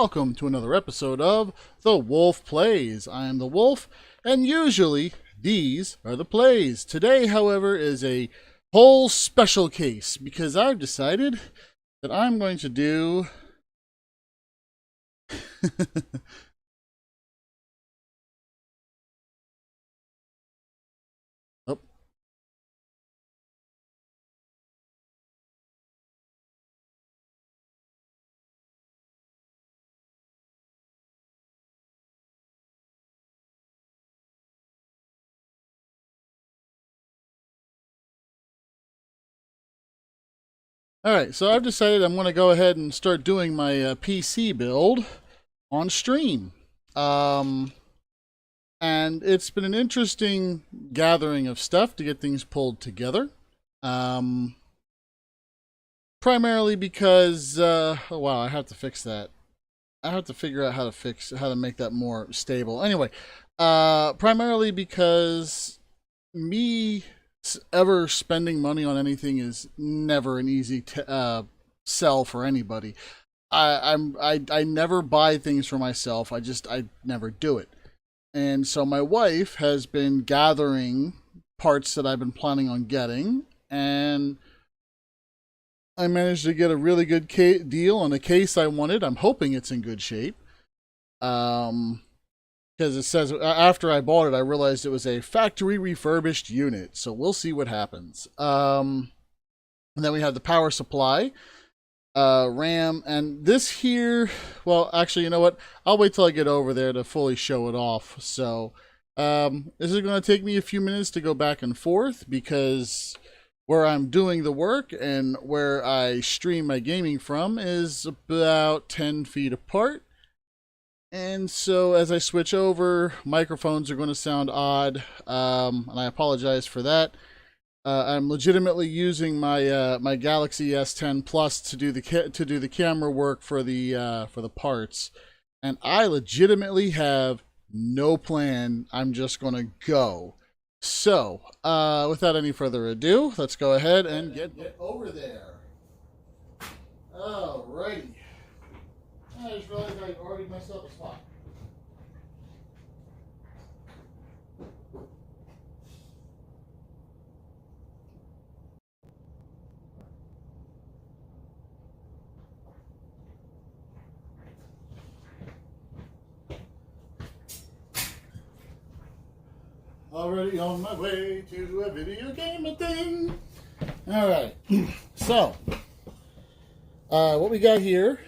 welcome to another episode of The Wolf Plays. I am the Wolf, and usually these are the plays. Today, however, is a whole special case because I've decided that I'm going to do... oh. Alright, so I've decided I'm going to go ahead and start doing my PC build on stream. And it's been an interesting gathering of stuff to get things pulled together. Primarily because, oh wow, I have to fix that. I have to figure out how to make that more stable. Anyway, primarily because me ever spending money on anything is never an easy sell for anybody. I never buy things for myself. I never do it. And so my wife has been gathering parts that I've been planning on getting, and I managed to get a really good deal on a case I wanted. I'm hoping it's in good shape. Because it says, after I bought it, I realized it was a factory refurbished unit. So we'll see what happens. And then we have the power supply, RAM, and this here, well, actually, you know what? I'll wait till I get over there to fully show it off. So this is going to take me a few minutes to go back and forth because where I'm doing the work and where I stream my gaming from is about 10 feet apart. And so as I switch over, microphones are going to sound odd, and I apologize for that. I'm legitimately using my my Galaxy S10 Plus to do the camera work for the parts, and I legitimately have no plan. I'm just going to go. So without any further ado, let's go ahead and get over there. Alrighty. I just realized I already messed up a spot. Already on my way to a video game thing. Alright. So, what we got here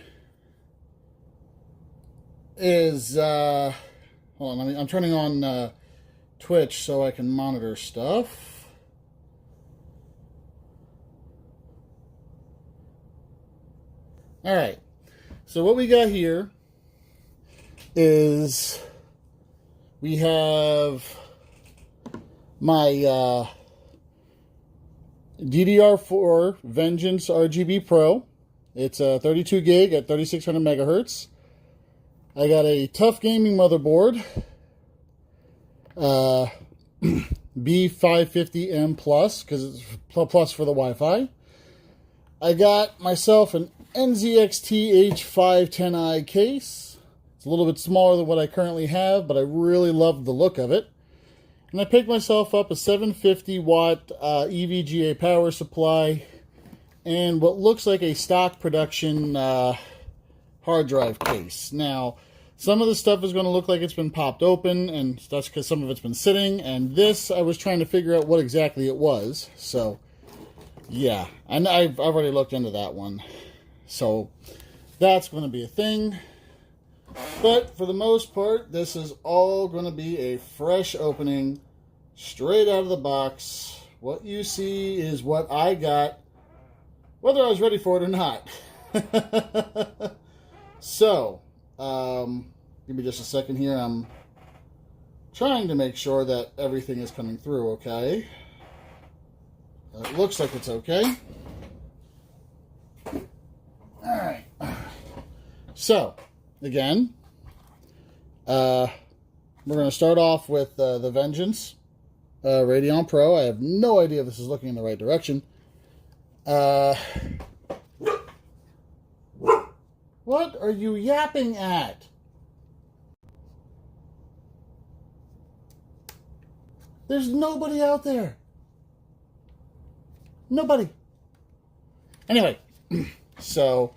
is hold on, I'm turning on Twitch so I can monitor stuff. Alright, so what we got here is we have my DDR4 Vengeance RGB Pro. It's a 32 gig at 3600 megahertz. I got a Tough Gaming motherboard, B550M Plus, because it's plus for the Wi-Fi. I got myself an NZXT H510i case. It's a little bit smaller than what I currently have, but I really love the look of it. And I picked myself up a 750 watt EVGA power supply and what looks like a stock production hard drive case. Now, some of the stuff is going to look like it's been popped open, and that's because some of it's been sitting, and this, I was trying to figure out what exactly it was. So, yeah, and I've already looked into that one. So, that's going to be a thing. But, for the most part, this is all going to be a fresh opening, straight out of the box. What you see is what I got, whether I was ready for it or not. So, give me just a second here. I'm trying to make sure that everything is coming through okay. It looks like it's okay. Alright. So, again, we're going to start off with the Vengeance Radeon Pro. I have no idea if this is looking in the right direction. What What are you yapping at? There's nobody out there. Nobody. Anyway, so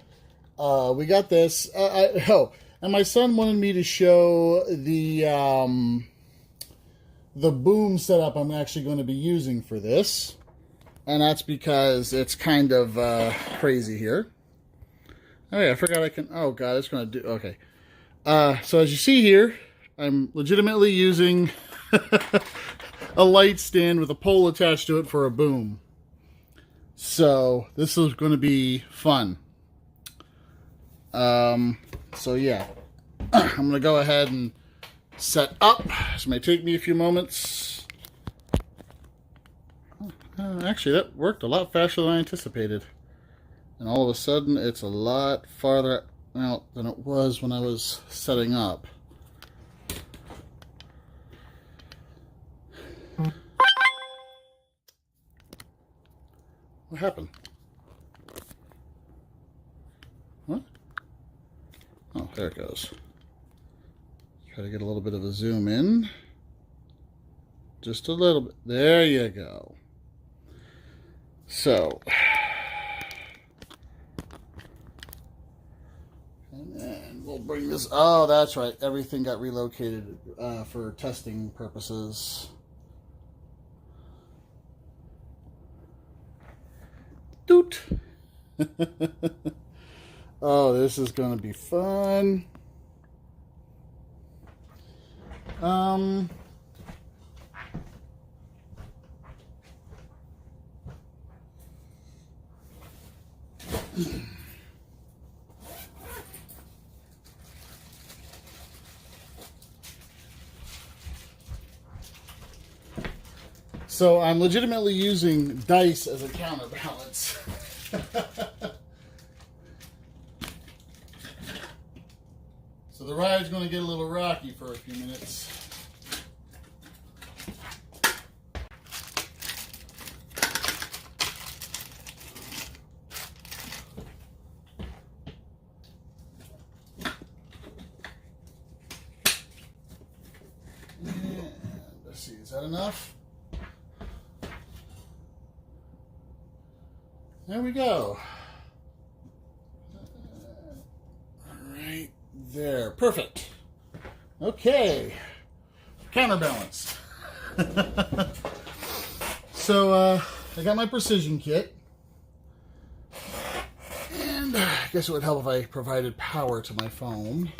we got this. And my son wanted me to show the boom setup I'm actually going to be using for this. And that's because it's kind of crazy here. Oh yeah, I forgot I can... Oh god, it's going to do... Okay. So as you see here, I'm legitimately using a light stand with a pole attached to it for a boom. So this is going to be fun. So yeah, I'm going to go ahead and set up. This may take me a few moments. Actually, that worked a lot faster than I anticipated. And all of a sudden, it's a lot farther out than it was when I was setting up. What happened? What? Oh, there it goes. Try to get a little bit of a zoom in. Just a little bit. There you go. So, and then we'll bring this. Oh, that's right. Everything got relocated for testing purposes. Doot. Oh, this is going to be fun. So I'm legitimately using dice as a counterbalance. So the ride's going to get a little rocky for a few minutes. And let's see, is that enough? There we go. Right there. Perfect. Okay. Counterbalance. So, I got my precision kit. And I guess it would help if I provided power to my phone.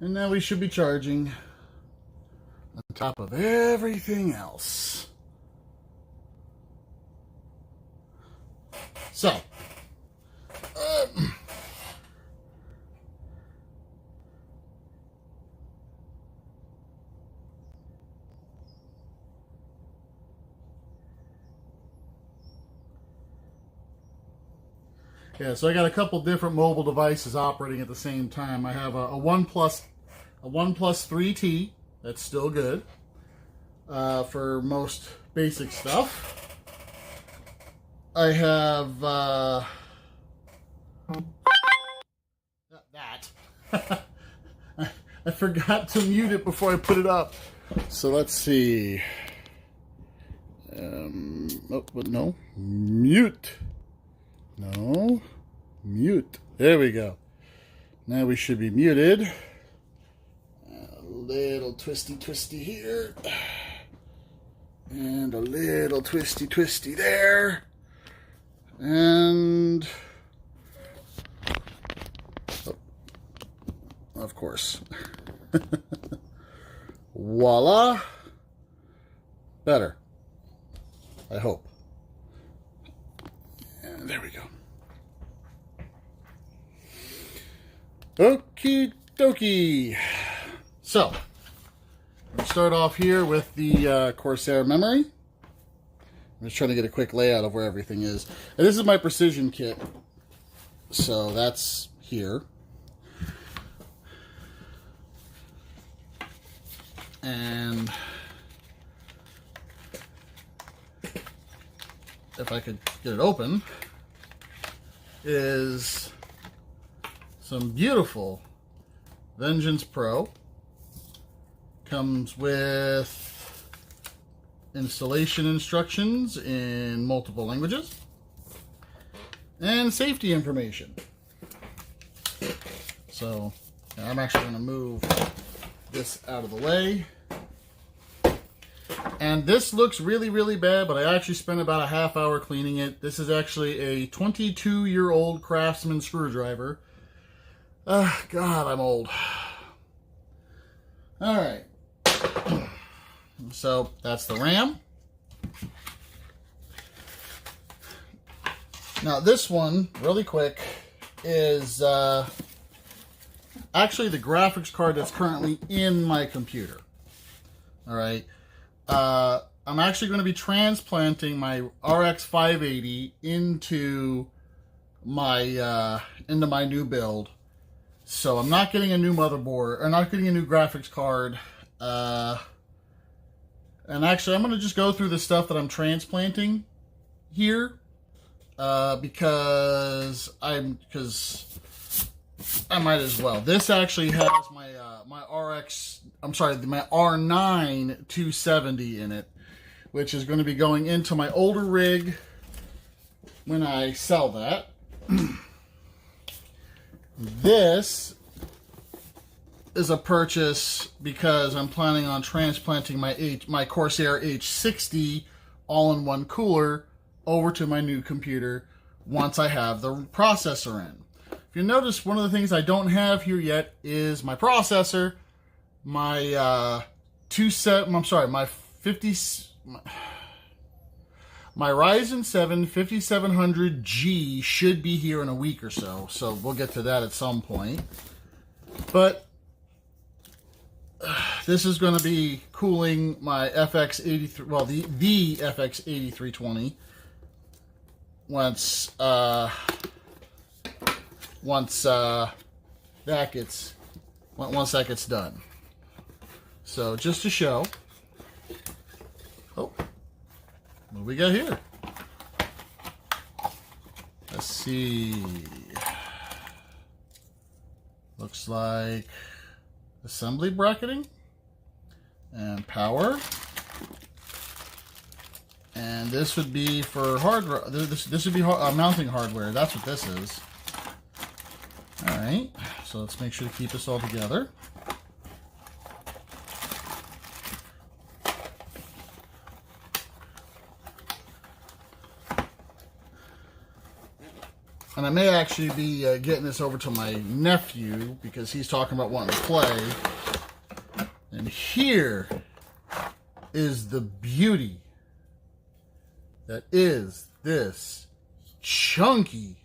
And now we should be charging on top of everything else. So, yeah, so I got a couple different mobile devices operating at the same time. I have a OnePlus 3T. That's still good for most basic stuff. I have that. I forgot to mute it before I put it up. So let's see. Oh, but no, mute. No, mute. There we go. Now we should be muted. A little twisty here. And a little twisty there. And oh, of course. Voila. Better. I hope. And there we go. Okie dokie. So, we'll start off here with the Corsair memory. I'm just trying to get a quick layout of where everything is. And this is my precision kit. So that's here. And if I could get it open, is some beautiful Vengeance Pro. Comes with installation instructions in multiple languages and safety information. So I'm actually going to move this out of the way. And this looks really, really bad, but I actually spent about a half hour cleaning it. This is actually a 22-year-old Craftsman screwdriver. God, I'm old. All right. So that's the RAM. Now this one, really quick, is actually the graphics card that's currently in my computer. All right. I'm actually going to be transplanting my RX 580 into my new build. So I'm not getting a new motherboard, or not getting a new graphics card. And actually, I'm going to just go through the stuff that I'm transplanting here, because I might as well. This actually has my my R9 270 in it, which is going to be going into my older rig when I sell that. This is a purchase because I'm planning on transplanting my Corsair H60 all-in-one cooler over to my new computer once I have the processor in. If you notice, one of the things I don't have here yet is my processor. My my Ryzen 7 5700G should be here in a week or so. So we'll get to that at some point. But this is going to be cooling my FX83, well, the FX8320 once that gets done. So just to show, what do we got here? Let's see. Looks like assembly bracketing and power. And this would be for hardware. This would be mounting hardware. That's what this is. All right. So let's make sure to keep this all together. And I may actually be getting this over to my nephew because he's talking about wanting to play. And here is the beauty that is this chunky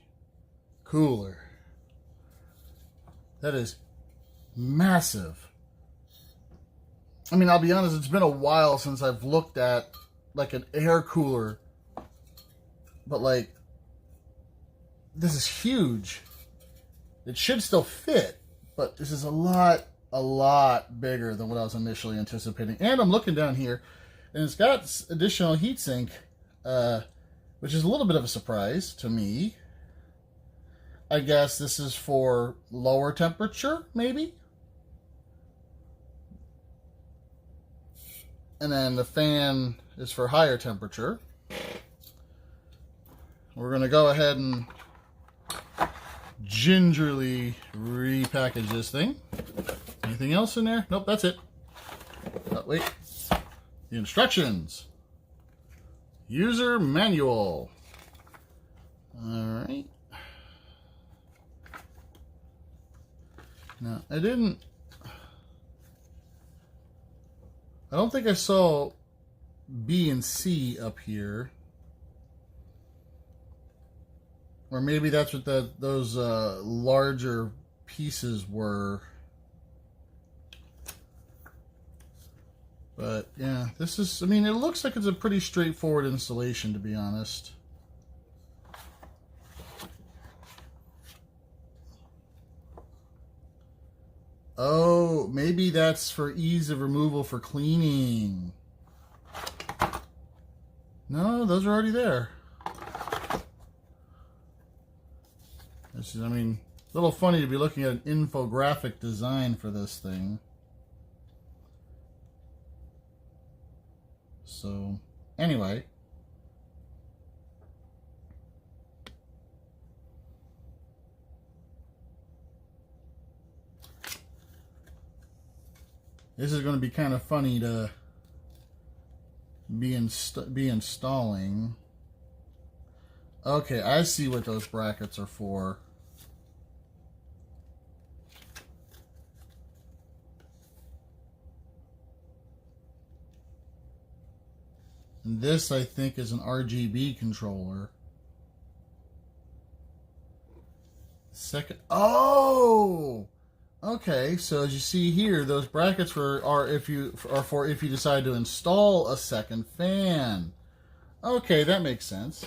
cooler. That is massive. I mean, I'll be honest, it's been a while since I've looked at like an air cooler. But like, this is huge. It should still fit, but this is a lot bigger than what I was initially anticipating. And I'm looking down here, and it's got additional heatsink, which is a little bit of a surprise to me. I guess this is for lower temperature, maybe? And then the fan is for higher temperature. We're going to go ahead and gingerly repackage this thing. Anything else in there? Nope, that's it. Oh, wait. The instructions. User manual. All right. Now, I don't think I saw B and C up here. Or maybe that's what those larger pieces were. But yeah, this is, I mean, it looks like it's a pretty straightforward installation, to be honest. Oh, Oh, maybe that's for ease of removal for cleaning. No, those are already there. This is, I mean, a little funny to be looking at an infographic design for this thing. So, anyway. This is going to be kind of funny to be installing. Okay, I see what those brackets are for. And this, I think, is an RGB controller. Second. Oh! Okay, so as you see here, those brackets are for if you decide to install a second fan. Okay, that makes sense.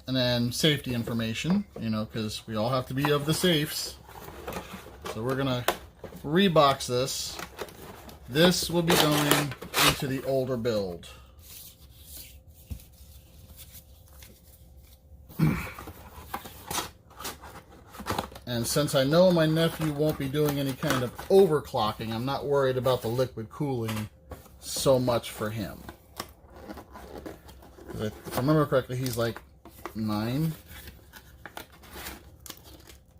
And then safety information, you know, because we all have to be of the safes. So we're gonna rebox this. This will be going into the older build. And since I know my nephew won't be doing any kind of overclocking, I'm not worried about the liquid cooling so much for him. If I remember correctly, he's like 9.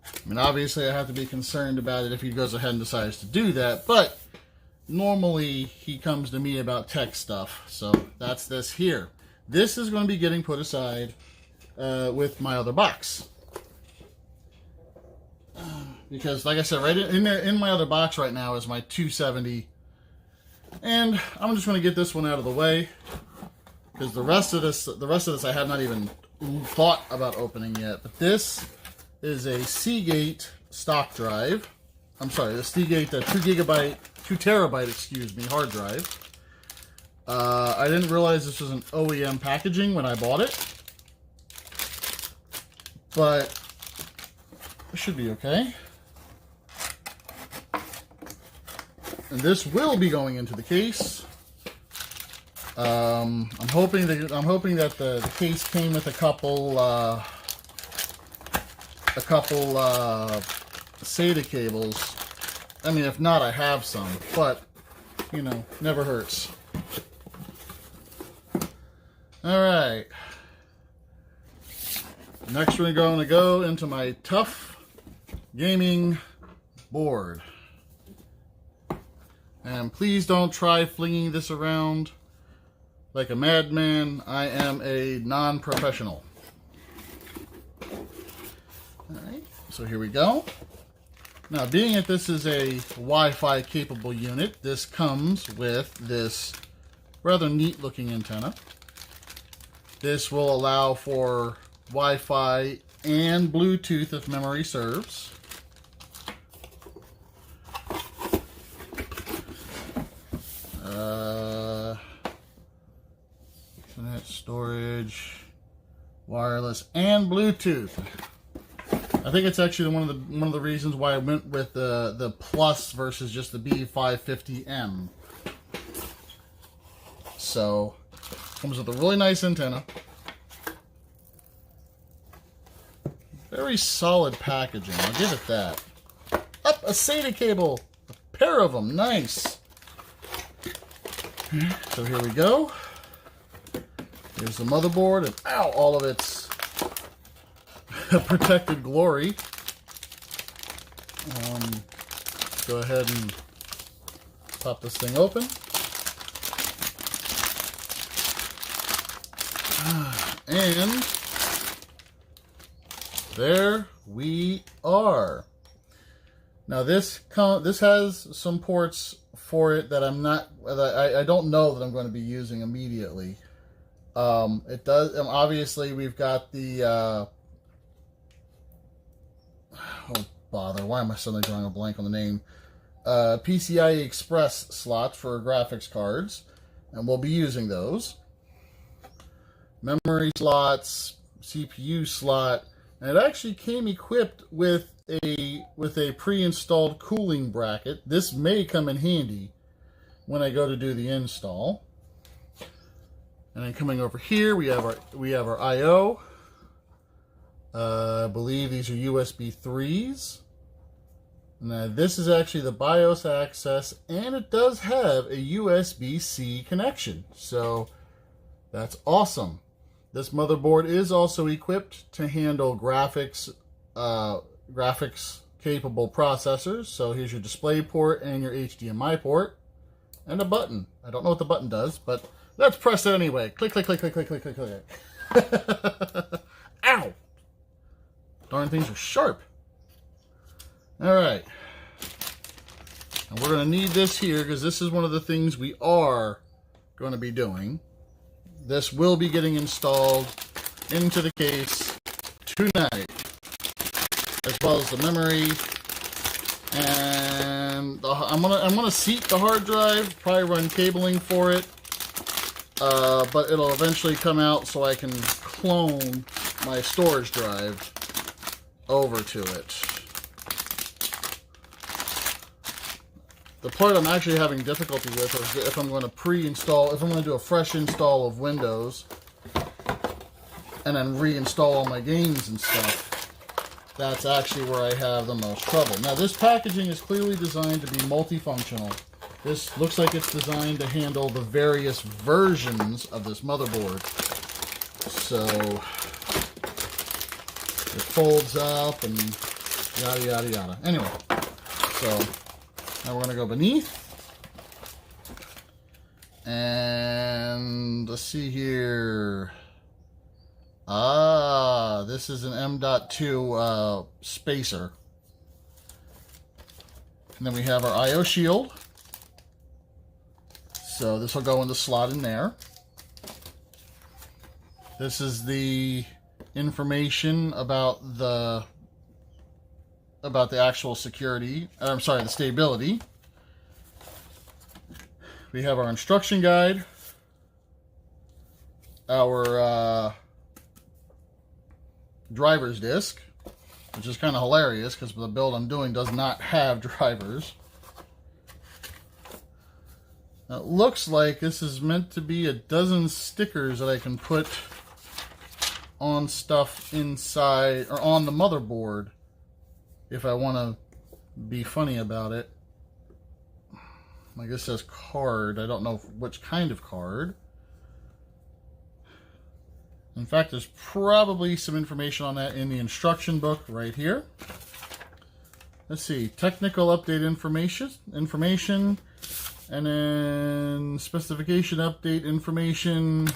I mean, obviously I have to be concerned about it if he goes ahead and decides to do that, but normally he comes to me about tech stuff. So that's this here. This is going to be getting put aside with my other box. Because, like I said, right in there, in my other box right now is my 270, and I'm just going to get this one out of the way because the rest of this I have not even thought about opening yet. But this is a Seagate stock drive. I'm sorry, the Seagate 2 terabyte, excuse me, hard drive. I didn't realize this was an OEM packaging when I bought it, but it should be okay. And this will be going into the case. I'm hoping that the case came with a couple SATA cables. I mean, if not, I have some, but you know, never hurts. All right. Next, we're going to go into my tough gaming board. And please don't try flinging this around like a madman. I am a non-professional. Alright, so here we go. Now, being that this is a Wi-Fi capable unit, this comes with this rather neat looking antenna. This will allow for Wi-Fi and Bluetooth if memory serves. Internet storage, wireless, and Bluetooth. I think it's actually one of the reasons why I went with the Plus versus just the B550M. So, comes with a really nice antenna. Very solid packaging, I'll give it that. Up, a SATA cable! A pair of them, nice! So here we go. Here's the motherboard and ow, all of its protected glory. Go ahead and pop this thing open. And there we are. Now this has some ports for it that I don't know that I'm going to be using immediately. It does. Obviously, we've got the. Oh bother! Why am I suddenly drawing a blank on the name? PCI Express slot for graphics cards, and we'll be using those. Memory slots, CPU slot, and it actually came equipped with a pre-installed cooling bracket. This may come in handy when I go to do the install. And then coming over here, we have our I/O. I believe these are USB 3s. Now this is actually the BIOS access, and it does have a USB-C connection. So that's awesome. This motherboard is also equipped to handle graphics capable processors. So here's your display port and your HDMI port and a button. I don't know what the button does, but let's press it anyway. Click, click, click, click, click, click, click, click. Ow! Darn things are sharp. All right. And we're going to need this here because this is one of the things we are going to be doing. This will be getting installed into the case tonight, as well as the memory. And I'm gonna seat the hard drive, probably run cabling for it, but it'll eventually come out so I can clone my storage drive over to it. The part I'm actually having difficulty with is if I'm going to pre-install, if I'm going to do a fresh install of Windows and then reinstall all my games and stuff. That's actually where I have the most trouble. Now this packaging is clearly designed to be multifunctional. This looks like it's designed to handle the various versions of this motherboard. So it folds up and yada yada yada. Anyway, so now we're going to go beneath. And let's see here. Ah, this is an M.2 spacer. And then we have our I/O shield. So this will go in the slot in there. This is the information about the actual security, I'm sorry, the stability. We have our instruction guide, our driver's disc, which is kind of hilarious because the build I'm doing does not have drivers. Now, it looks like this is meant to be a dozen stickers that I can put on stuff inside or on the motherboard if I want to be funny about it. I guess it says card. I don't know which kind of card. In fact, there's probably some information on that in the instruction book right here. Let's see, technical update information, and then specification update information.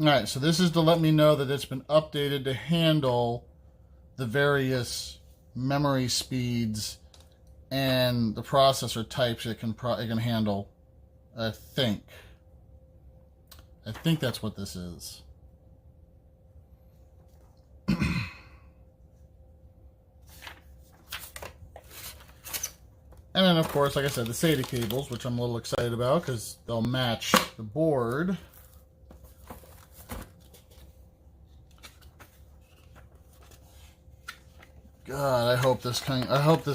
Alright, so this is to let me know that it's been updated to handle the various memory speeds and the processor types it can handle. I think that's what this is. And then, of course, like I said, the SATA cables, which I'm a little excited about because they'll match the board. God, I hope this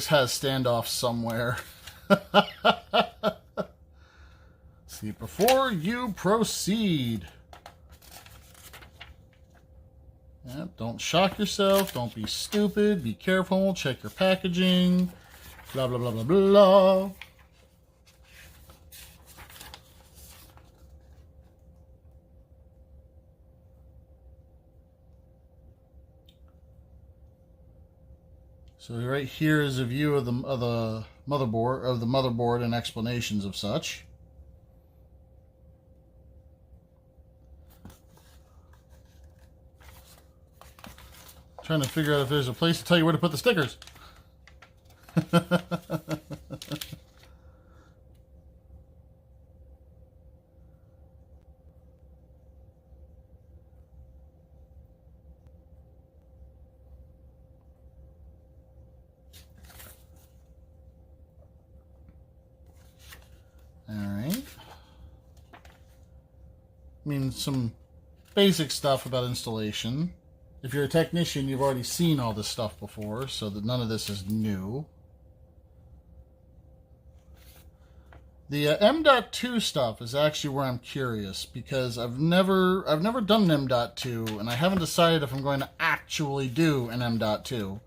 has standoff somewhere. See, before you proceed. Yep, don't shock yourself. Don't be stupid. Be careful. Check your packaging. Blah, blah, blah, blah, blah. So right here is a view of the motherboard and explanations of such. Trying to figure out if there's a place to tell you where to put the stickers. All right. I mean, some basic stuff about installation. If you're a technician, you've already seen all this stuff before, so that none of this is new. The M.2 stuff is actually where I'm curious, because I've never done an M.2, and I haven't decided if I'm going to actually do an M.2.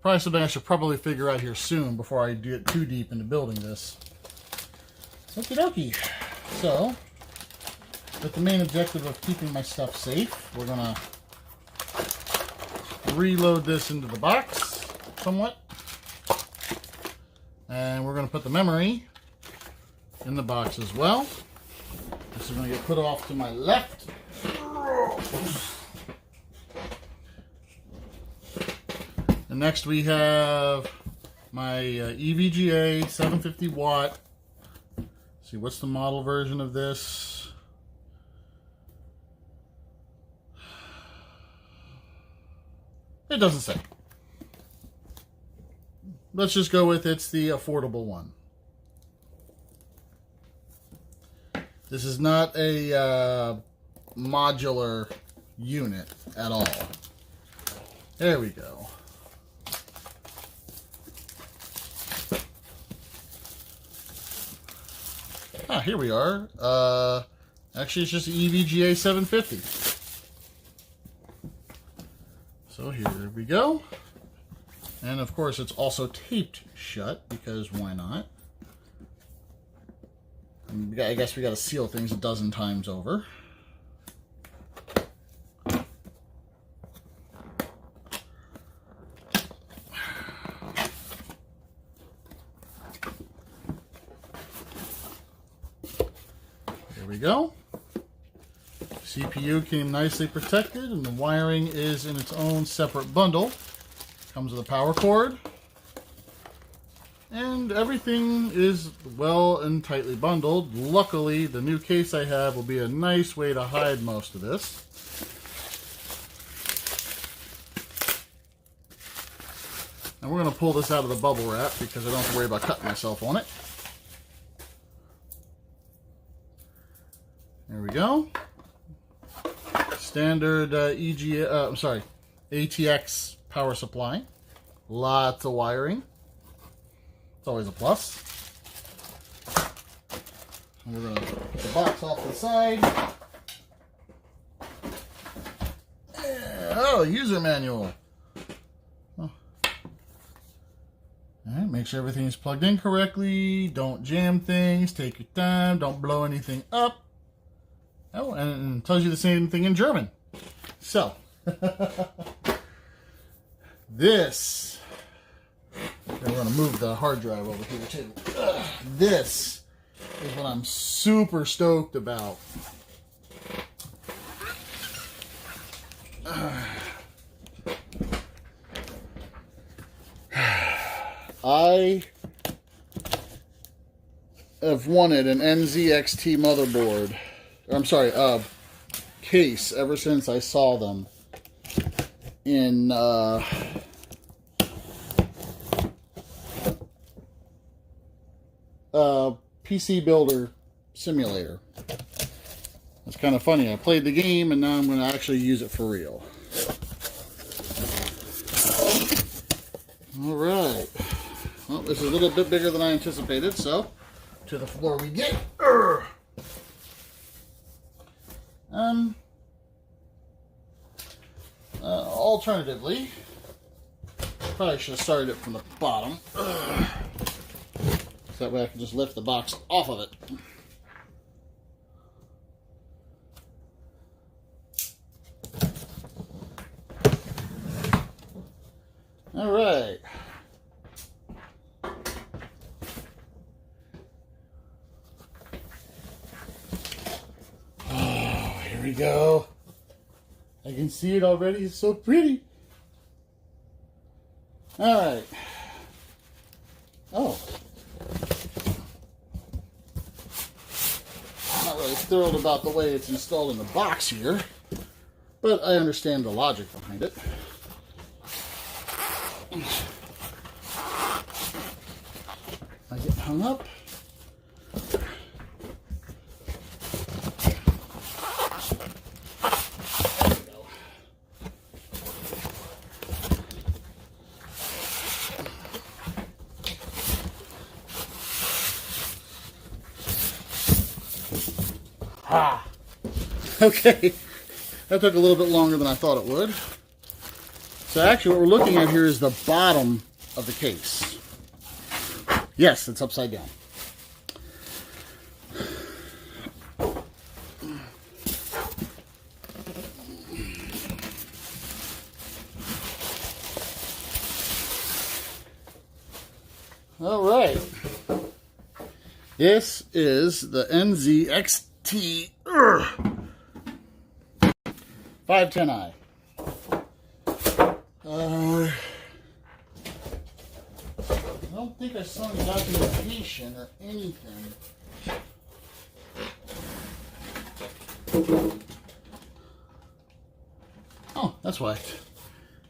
Probably something I should probably figure out here soon before I get too deep into building this. Okie dokie. So, with the main objective of keeping my stuff safe, we're gonna reload this into the box somewhat. And we're going to put the memory in the box as well. This is going to get put off to my left. And next we have my EVGA 750 watt. Let's see, what's the model version of this? It doesn't say. Let's just go with it's the affordable one. This is not a modular unit at all. There we go. Ah, here we are. Actually, it's just EVGA 750. So here we go. And of course, it's also taped shut, because why not? I guess we got to seal things a dozen times over. There we go. CPU came nicely protected, and the wiring is in its own separate bundle. Comes with a power cord, and everything is well and tightly bundled. Luckily, the new case I have will be a nice way to hide most of this. And we're going to pull this out of the bubble wrap because I don't have to worry about cutting myself on it. There we go. Standard ATX power supply. Lots of wiring. It's always a plus. And we're going to put the box off to the side. Oh, user manual. Oh. Alright, make sure everything is plugged in correctly. Don't jam things. Take your time. Don't blow anything up. Oh, and it tells you the same thing in German. So, this, and we're going to move the hard drive over here too. This is what I'm super stoked about. I have wanted an NZXT motherboard. I'm sorry, case ever since I saw them in PC Builder Simulator. It's kind of funny. I played the game and now I'm going to actually use it for real. Alright. Well, this is a little bit bigger than I anticipated, so to the floor we get. Alternatively, probably should have started it from the bottom. So that way I can just lift the box off of it. All right. Oh, here we go. I can see it already. It's so pretty. All right. Oh. I'm not really thrilled about the way it's installed in the box here, but I understand the logic behind it. I get hung up. Ah. Okay. That took a little bit longer than I thought it would. So actually what we're looking at here is the bottom of the case. Yes, it's upside down. All right. This is the NZXT 510i. I don't think I saw any documentation or anything. Oh, that's why.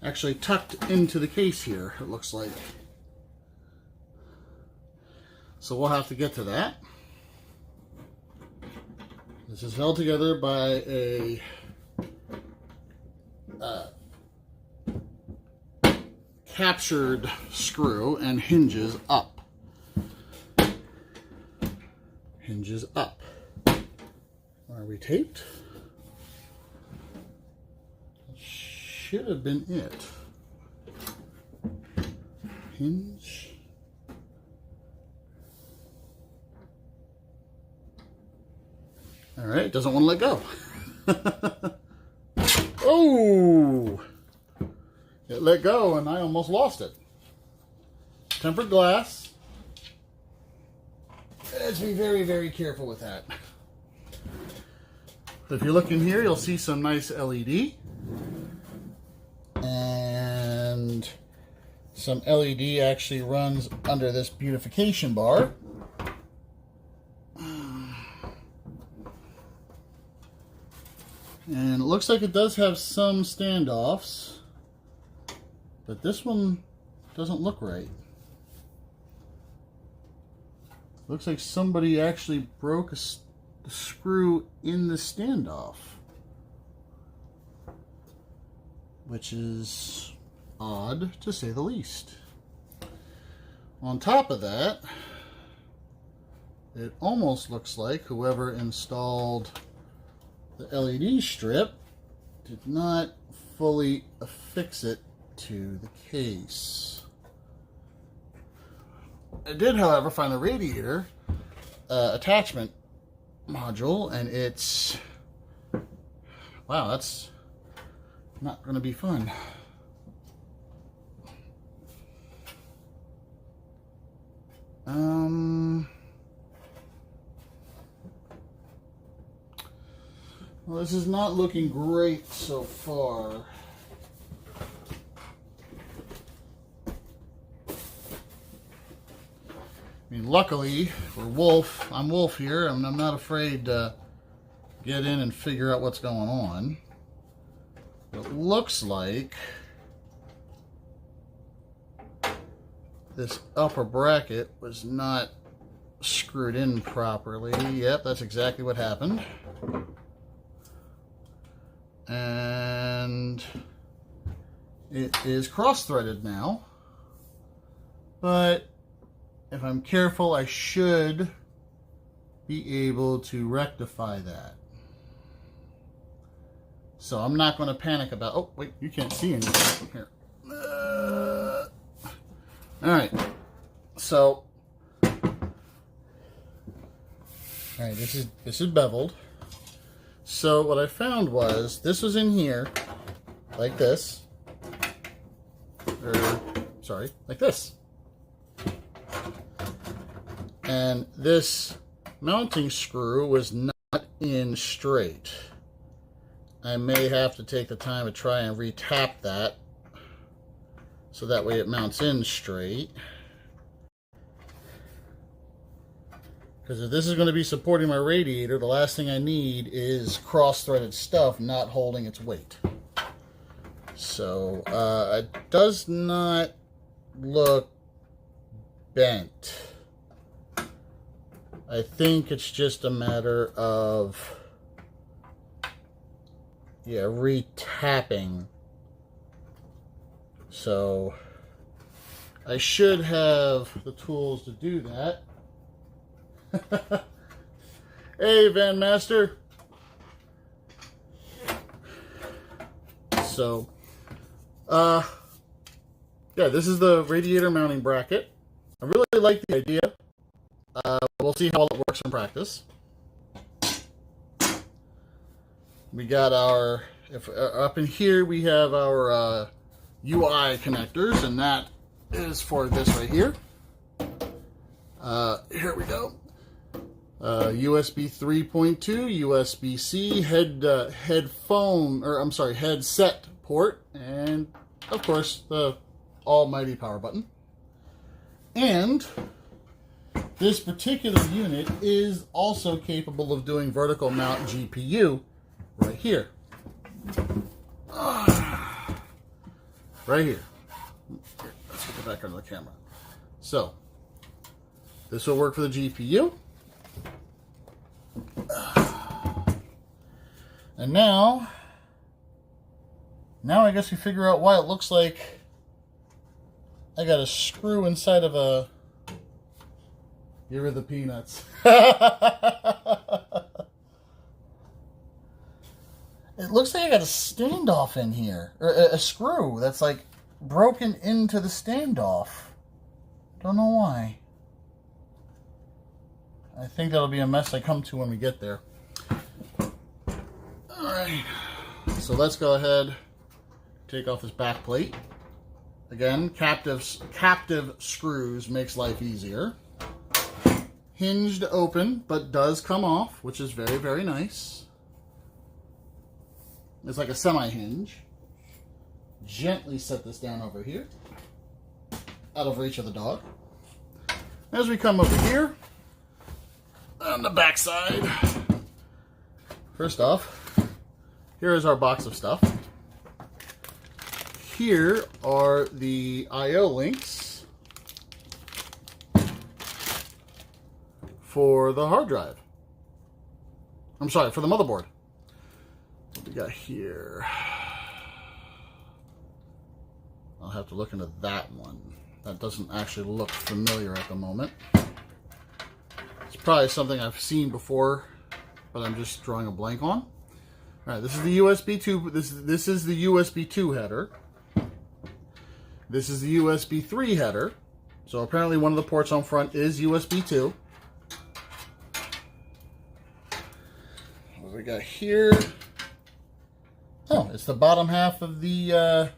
Actually tucked into the case here, it looks like. So we'll have to get to that. This is held together by a captured screw and hinges up. Hinges up. Are we taped? That should have been it. Hinge. All right, it doesn't want to let go. Oh! It let go and I almost lost it. Tempered glass. Let's be very, very careful with that. If you look in here, you'll see some nice LED. And some LED actually runs under this beautification bar. And it looks like it does have some standoffs, but this one doesn't look right. Looks like somebody actually broke a screw in the standoff, which is odd to say the least. On top of that, it almost looks like whoever installed the LED strip did not fully affix it to the case. I did, however, find the radiator attachment module, and it's, wow, that's not going to be fun. Well, this is not looking great so far. I mean, luckily for Wolf, I'm Wolf here, and I'm not afraid to get in and figure out what's going on. It looks like this upper bracket was not screwed in properly. Yep, that's exactly what happened. And it is cross-threaded now, but if I'm careful, I should be able to rectify that. So I'm not going to panic about, oh wait, you can't see anything here. All right, so all right, this is beveled. So what I found was this was in here like this, or sorry, like this. And this mounting screw was not in straight. I may have to take the time to try and re-tap that so that way it mounts in straight. Because if this is going to be supporting my radiator, the last thing I need is cross-threaded stuff not holding its weight. So it does not look bent. I think it's just a matter of, yeah, re-tapping. So I should have the tools to do that. Hey, Van Master. So, yeah, this is the radiator mounting bracket. I really like the idea. We'll see how well it works in practice. We got our, up in here we have our UI connectors, and that is for this right here. Here we go. USB 3.2, USB-C, headset port, and of course the almighty power button. And this particular unit is also capable of doing vertical mount GPU right here. Right here. Let's get it back under the camera. So, this will work for the GPU. And now I guess we figure out why it looks like I got a screw inside of a... Here are the peanuts. It looks like I got a standoff in here. Or a screw that's like broken into the standoff. Don't know why. I think that'll be a mess I come to when we get there. Alright. So let's go ahead, take off this back plate. Again, captive screws makes life easier. Hinged open, but does come off, which is very, very nice. It's like a semi-hinge. Gently set this down over here, out of reach of the dog. As we come over here, on the back side, first off, here is our box of stuff. Here are the I/O links for the hard drive. I'm sorry, for the motherboard. What we got here? I'll have to look into that one. That doesn't actually look familiar at the moment. It's probably something I've seen before, but I'm just drawing a blank on. All right, this is the USB 2. This is the USB 2 header. This is the USB 3 header. So apparently one of the ports on front is USB 2. What do we got here? Oh, it's the bottom half of the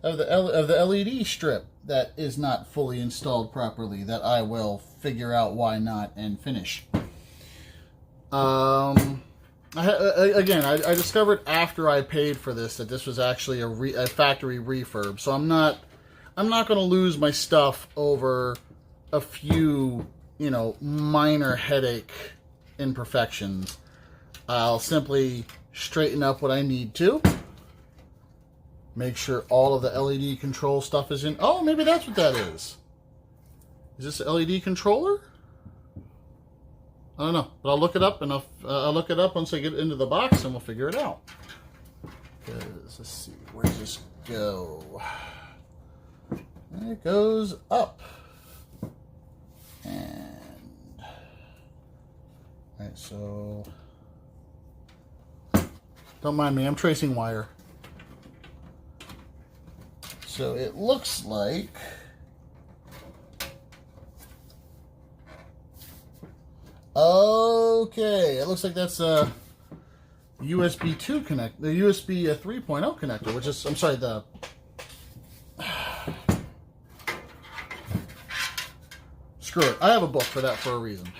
LED strip that is not fully installed properly. That I will figure out why not and finish. I discovered after I paid for this that this was actually a factory refurb. So I'm not going to lose my stuff over a few, minor headache imperfections. I'll simply straighten up what I need to. Make sure all of the LED control stuff is in. Oh, maybe that's what that is. Is this an LED controller? I don't know, but I'll look it up, and I'll look it up once I get into the box, and we'll figure it out. Because, let's see, where does this go? It goes up. And, alright, so, don't mind me, I'm tracing wire. So it looks like okay, it looks like that's a USB 2 connect, the USB 3.0 connector, which is, I'm sorry, the screw it. I have a book for that for a reason.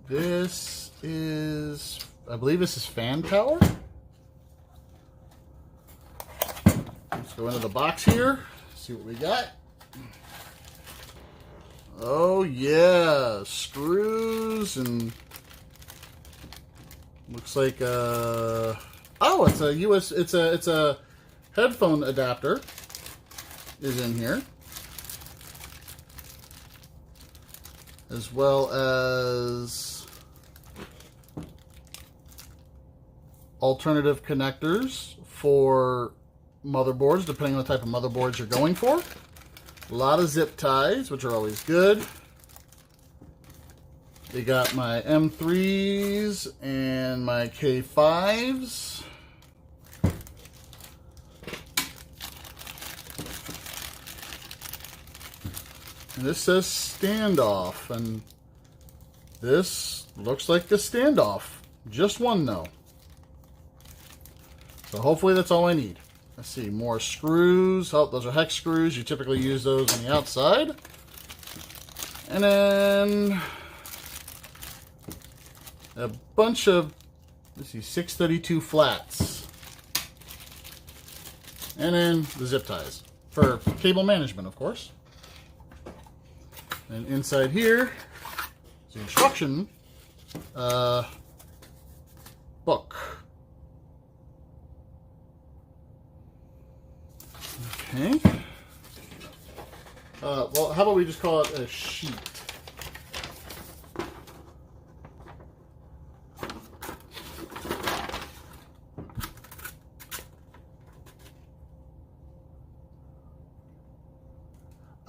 This is, I believe this is fan power. Let's go into the box here, see what we got. Oh yeah, screws and looks like oh, it's a it's a headphone adapter is in here, as well as alternative connectors for motherboards, depending on the type of motherboards you're going for. A lot of zip ties, which are always good. They got my M3s and my K5s. And this says standoff, and this looks like the standoff. Just one though. So hopefully that's all I need. Let's see, more screws. Oh, those are hex screws. You typically use those on the outside. And then a bunch of, let's see, 632 flats. And then the zip ties for cable management, of course. And inside here is the instruction book. Okay. Well, how about we just call it a sheet?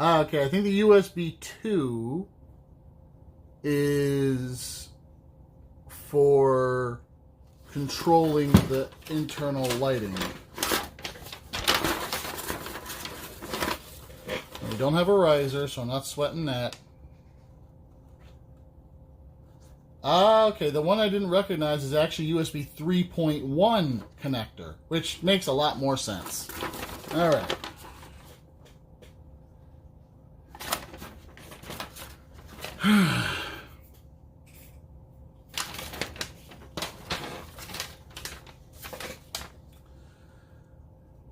Okay, I think the USB 2 is for controlling the internal lighting. We don't have a riser, so I'm not sweating that. Okay, the one I didn't recognize is actually USB 3.1 connector, which makes a lot more sense. All right.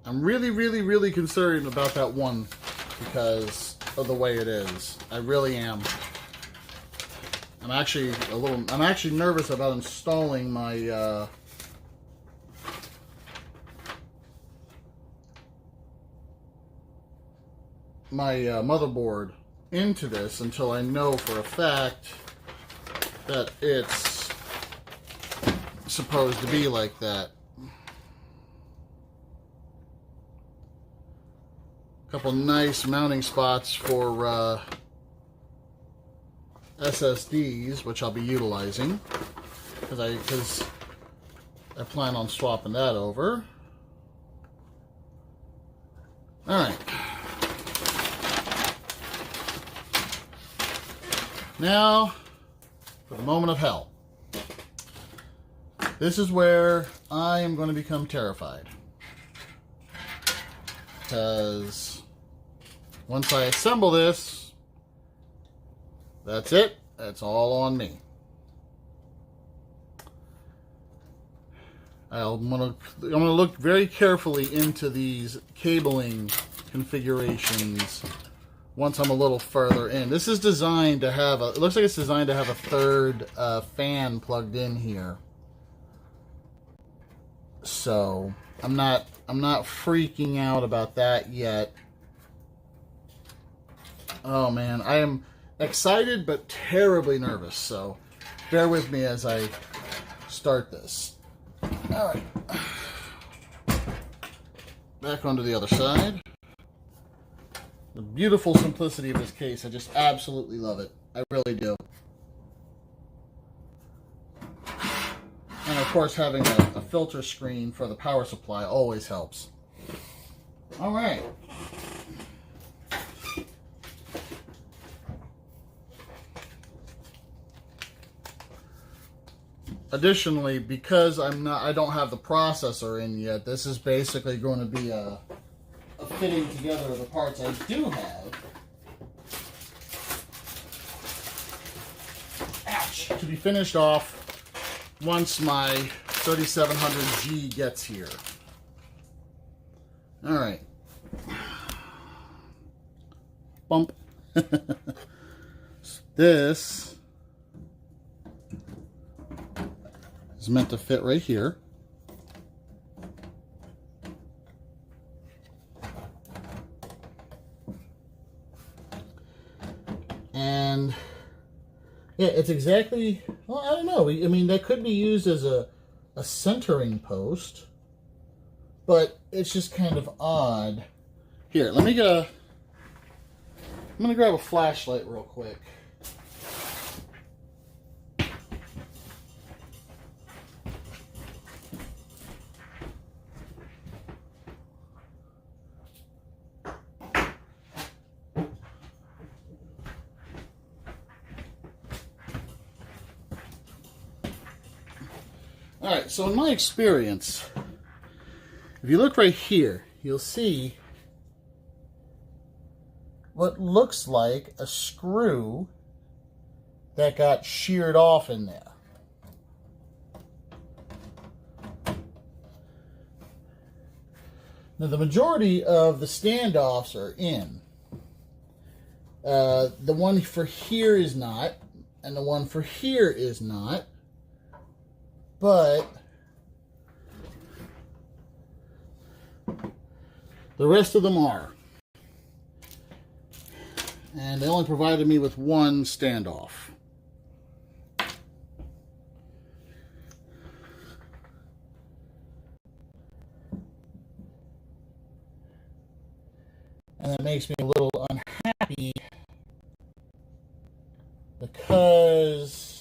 I'm really concerned about that one because of the way it is. I really am. I'm actually nervous about installing my motherboard into this until I know for a fact that it's supposed to be like that. A couple nice mounting spots for SSDs, which I'll be utilizing because I plan on swapping that over. All right. Now, for the moment of hell. This is where I am going to become terrified. Because once I assemble this, that's it. That's all on me. I'm gonna look very carefully into these cabling configurations once I'm a little further in. This is designed to have it looks like it's designed to have a third fan plugged in here. So I'm not freaking out about that yet. Oh man, I am excited but terribly nervous, so bear with me as I start this. All right. Back onto the other side. The beautiful simplicity of this case, I just absolutely love it. I really do. And of course, having a filter screen for the power supply always helps. All right. Additionally, because I don't have the processor in yet, this is basically going to be a fitting together of the parts I do have. Ouch! To be finished off once my 3700G gets here. All right. Bump. This is meant to fit right here. And yeah, it's exactly, well, I don't know. I mean, that could be used as a centering post, but it's just kind of odd. Here, let me get I'm going to grab a flashlight real quick. Alright, so in my experience, if you look right here, you'll see what looks like a screw that got sheared off in there. Now, the majority of the standoffs are in. The one for here is not, and the one for here is not, but the rest of them are. And they only provided me with one standoff. And that makes me a little unhappy because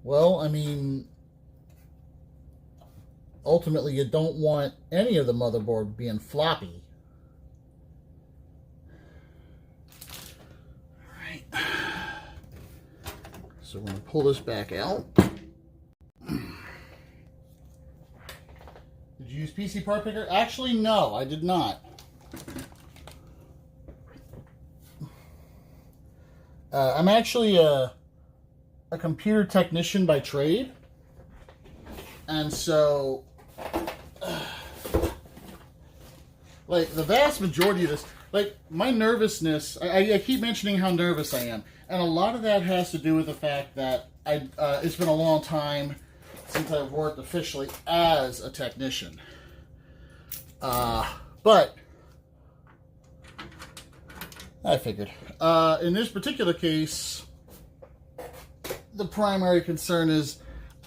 well, I mean, ultimately you don't want any of the motherboard being floppy. All right. So we're going to pull this back out. Did you use PC part picker? Actually, no, I did not. I'm actually a computer technician by trade. And so, like, the vast majority of this, like, my nervousness, I keep mentioning how nervous I am. And a lot of that has to do with the fact that it's been a long time since I've worked officially as a technician. But I figured. In this particular case, the primary concern is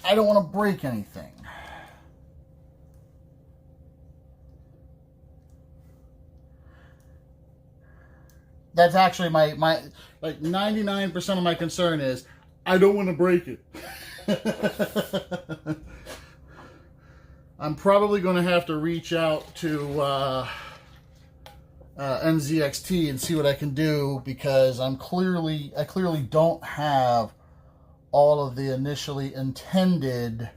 I don't want to break anything. That's actually my like 99% of my concern is I don't want to break it. I'm probably going to have to reach out to NZXT and see what I can do, because I clearly don't have all of the initially intended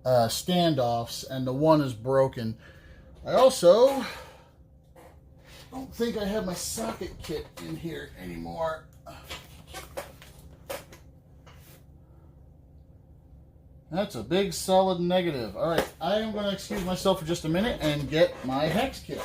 standoffs, and the one is broken. I also don't think I have my socket kit in here anymore. That's a big solid negative. All right, I am going to excuse myself for just a minute and get my hex kit.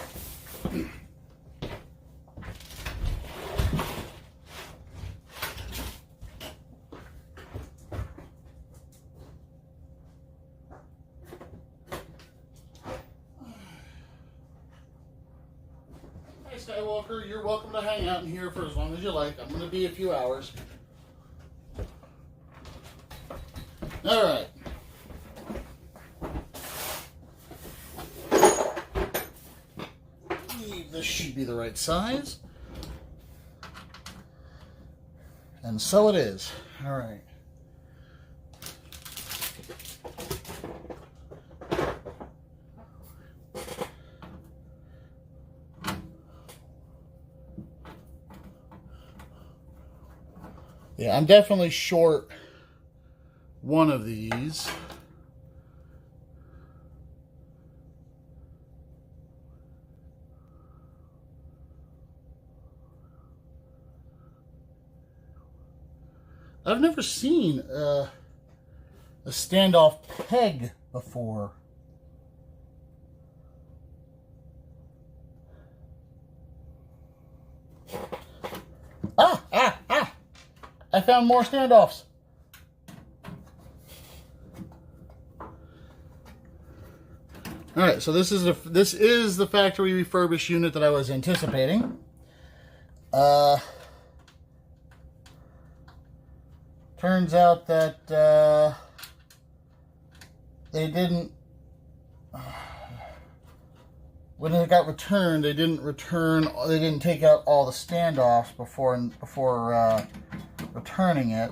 Hi, Skywalker. You're welcome to hang out in here for as long as you like. I'm going to be a few hours. All right. This should be the right size. And so it is. All right. Yeah, I'm definitely short one of these. I've never seen a standoff peg before. I found more standoffs. All right, so this is the factory refurbished unit that I was anticipating. Turns out that they didn't. When it got returned, they didn't take out all the standoffs before returning it.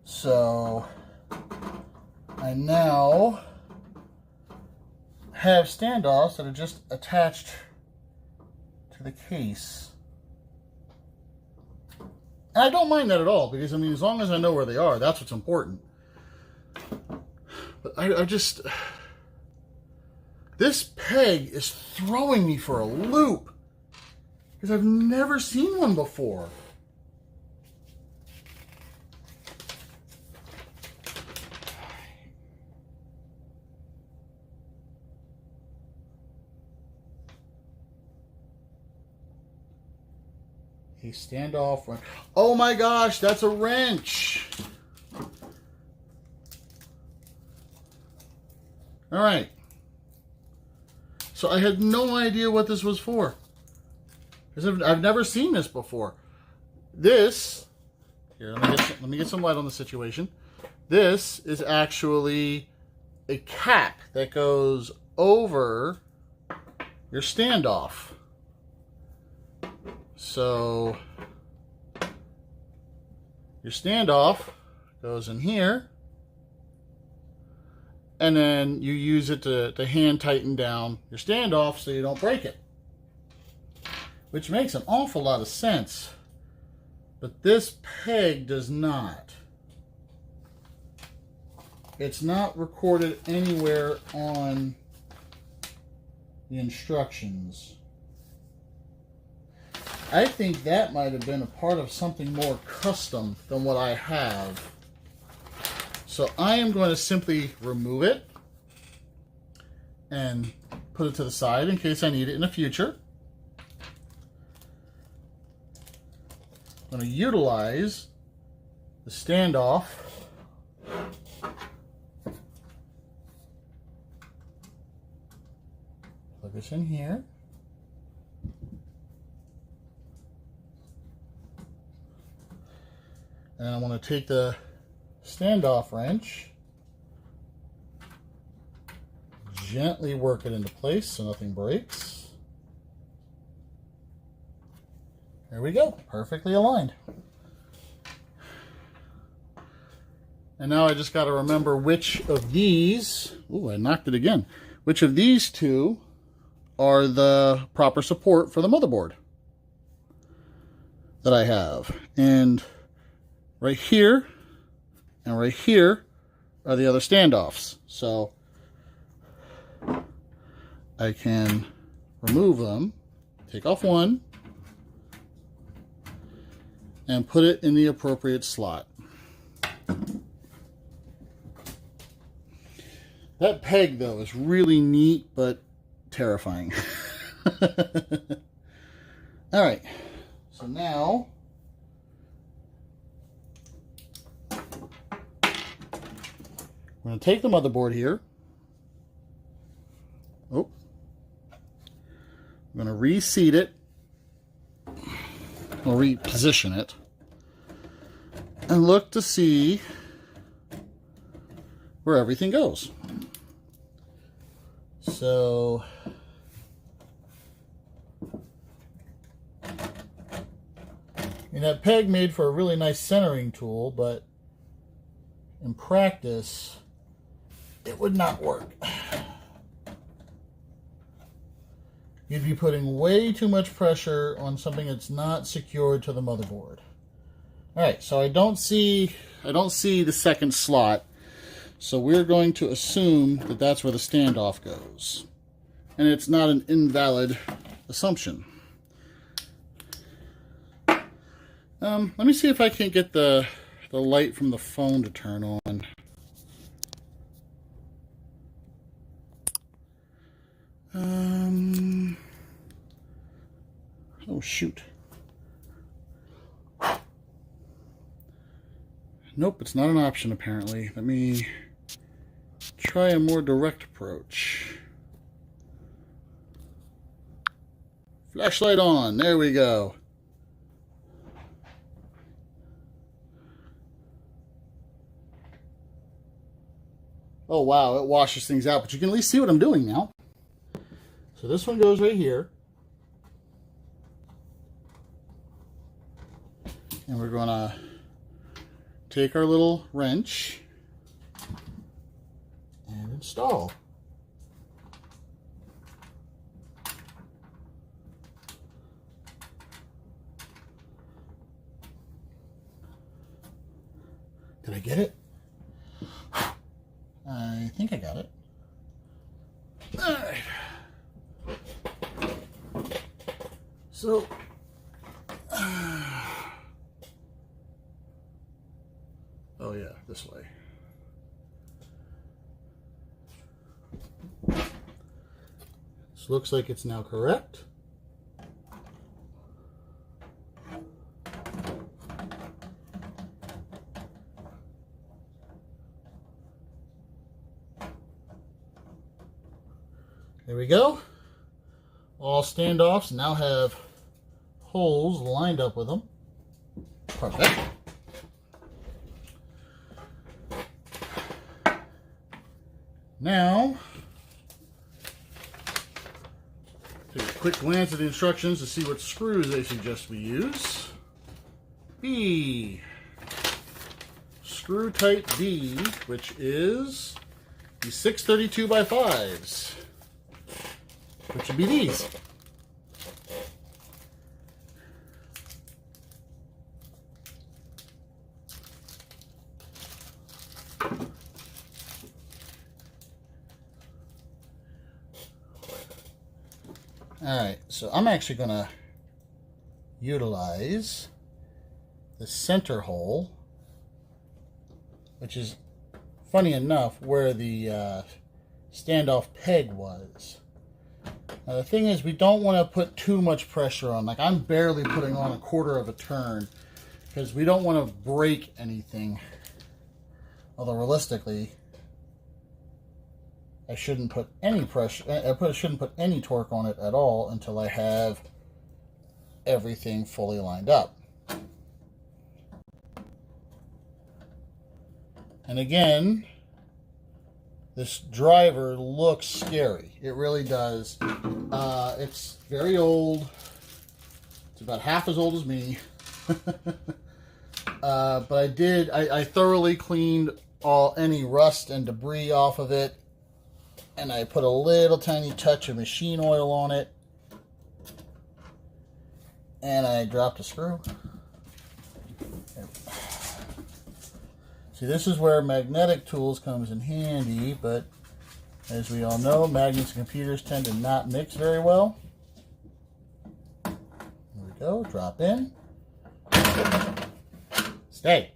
So I now have standoffs that are just attached to the case. And I don't mind that at all, because I mean, as long as I know where they are, that's what's important. But I just... This peg is throwing me for a loop, because I've never seen one before. A standoff wrench. Oh my gosh, that's a wrench. All right. So I had no idea what this was for, because I've never seen this before. This, here, let me get some light on the situation. This is actually a cap that goes over your standoff. So your standoff goes in here, and then you use it to hand tighten down your standoff so you don't break it. Which makes an awful lot of sense. But this peg does not. It's not recorded anywhere on the instructions. I think that might have been a part of something more custom than what I have. So I am going to simply remove it and put it to the side in case I need it in the future. I'm going to utilize the standoff plug this in here. And I want to take the standoff wrench, gently work it into place so nothing breaks. There we go, perfectly aligned. And now I just got to remember which of these, ooh, I knocked it again, which of these two are the proper support for the motherboard that I have. And right here and right here are the other standoffs. So I can remove them, take off one, and put it in the appropriate slot. That peg, though, is really neat, but terrifying. All right, so now I'm going to take the motherboard here. Oh, I'm going to reseat it, or reposition it, and look to see where everything goes. So that peg made for a really nice centering tool, but in practice it would not work. You'd be putting way too much pressure on something that's not secured to the motherboard. All right, so I don't see the second slot. So we're going to assume that that's where the standoff goes. And it's not an invalid assumption. Let me see if I can get the light from the phone to turn on. Oh, shoot. Nope, it's not an option apparently. Let me try a more direct approach. Flashlight on, there we go. Oh wow, it washes things out, but you can at least see what I'm doing now. So this one goes right here. And we're gonna take our little wrench and install. Did I get it? I think I got it. All right. So, oh yeah, this way. This looks like it's now correct. There we go. All standoffs now have holes lined up with them. Perfect. Now, take a quick glance at the instructions to see what screws they suggest we use. B. Screw type B, which is the 632 by 5s. Which would be these. Alright, so I'm actually going to utilize the center hole, which is, funny enough, where the standoff peg was. Now the thing is, we don't want to put too much pressure on. Like, I'm barely putting on 1/4 of a turn because we don't want to break anything. Although realistically, I shouldn't put any pressure. I shouldn't put any torque on it at all until I have everything fully lined up. And again, this driver looks scary. It really does. It's very old. It's about half as old as me. But I thoroughly cleaned any rust and debris off of it. And I put a little tiny touch of machine oil on it. And I dropped a screw. See, this is where magnetic tools comes in handy, but as we all know, magnets and computers tend to not mix very well. There we go, drop in. Stay.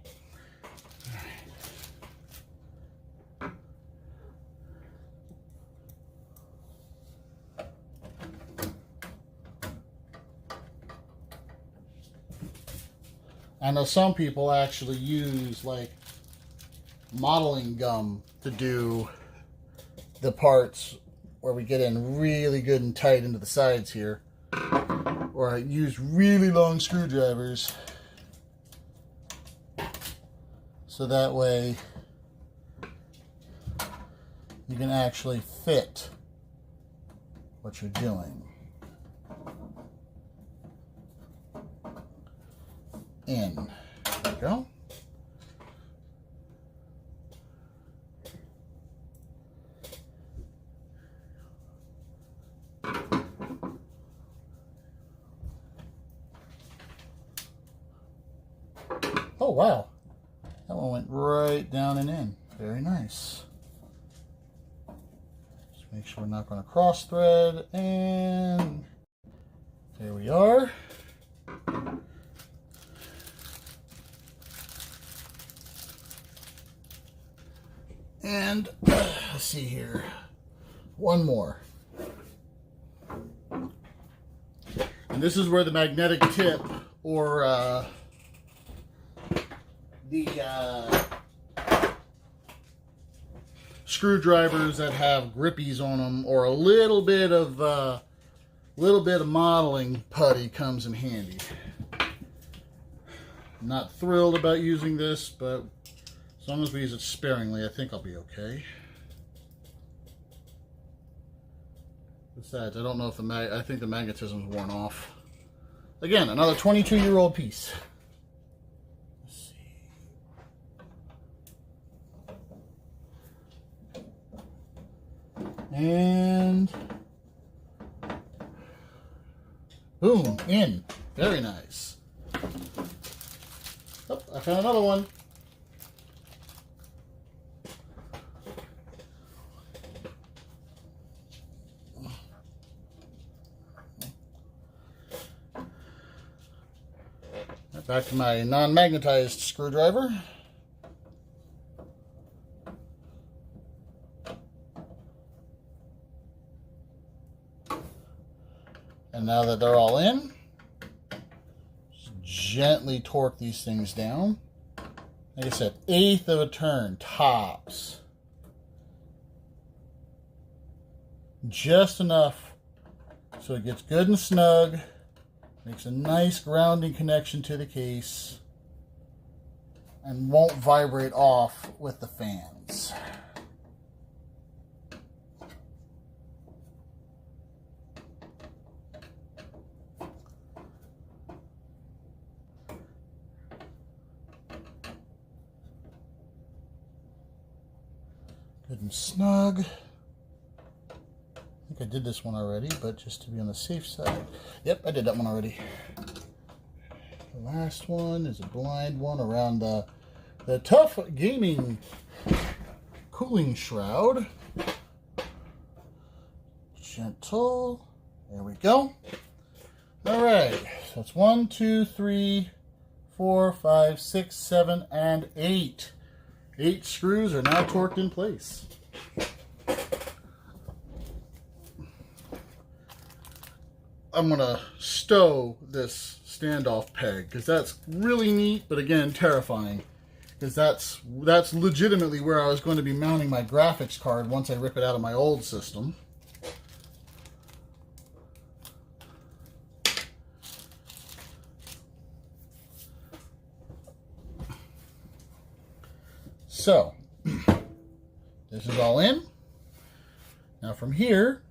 I know some people actually use like modeling gum to do the parts where we get in really good and tight into the sides here, or I use really long screwdrivers so that way you can actually fit what you're doing. In. There we go. Oh, wow. That one went right down and in. Very nice. Just make sure we're not going to cross thread. And there we are. And let's see here. One more. And this is where the magnetic tip or the screwdrivers that have grippies on them, or a little bit of modeling putty comes in handy. I'm not thrilled about using this, but as long as we use it sparingly, I think I'll be okay. Besides, I don't know if I think the magnetism's worn off. Again, another 22-year-old piece. Let's see. And boom, in. Very nice. Oh, I found another one. Back to my non-magnetized screwdriver. And now that they're all in, just gently torque these things down. Like I said, 1/8 of a turn, tops. Just enough so it gets good and snug. Makes a nice grounding connection to the case. And won't vibrate off with the fans. Good and snug. I think I did this one already, but just to be on the safe side. Yep, I did that one already. The last one is a blind one around the Tough Gaming cooling shroud. Gentle. There we go. All right. So it's 1, 2, 3, 4, 5, 6, 7, and 8. 8 screws are now torqued in place. I'm gonna stow this standoff peg because that's really neat, but again terrifying, because that's legitimately where I was going to be mounting my graphics card once I rip it out of my old system. So, this is all in. Now from here,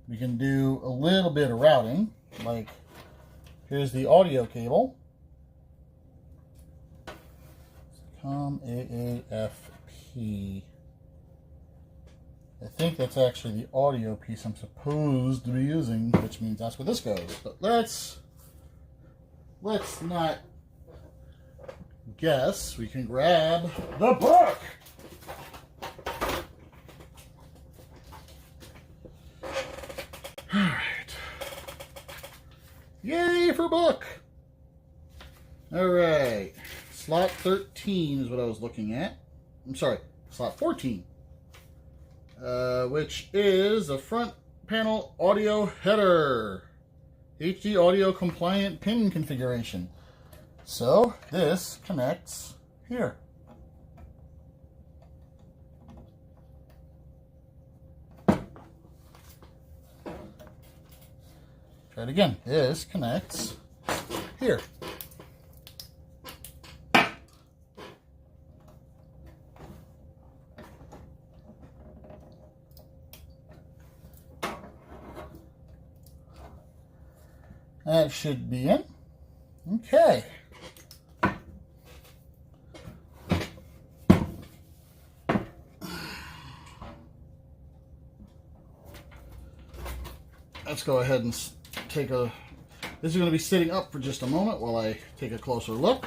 we can do a little bit of routing. Like, here's the audio cable. COM AAFP. I think that's actually the audio piece I'm supposed to be using, which means that's where this goes. But let's not guess. We can grab the book. All right. Yay for book. All right. Slot 13 is what I was looking at. I'm sorry, slot 14. Which is a front panel audio header. HD audio compliant pin configuration. So this connects here. Try it again. This connects here. That should be in. Okay. Let's go ahead and take a... This is going to be sitting up for just a moment while I take a closer look.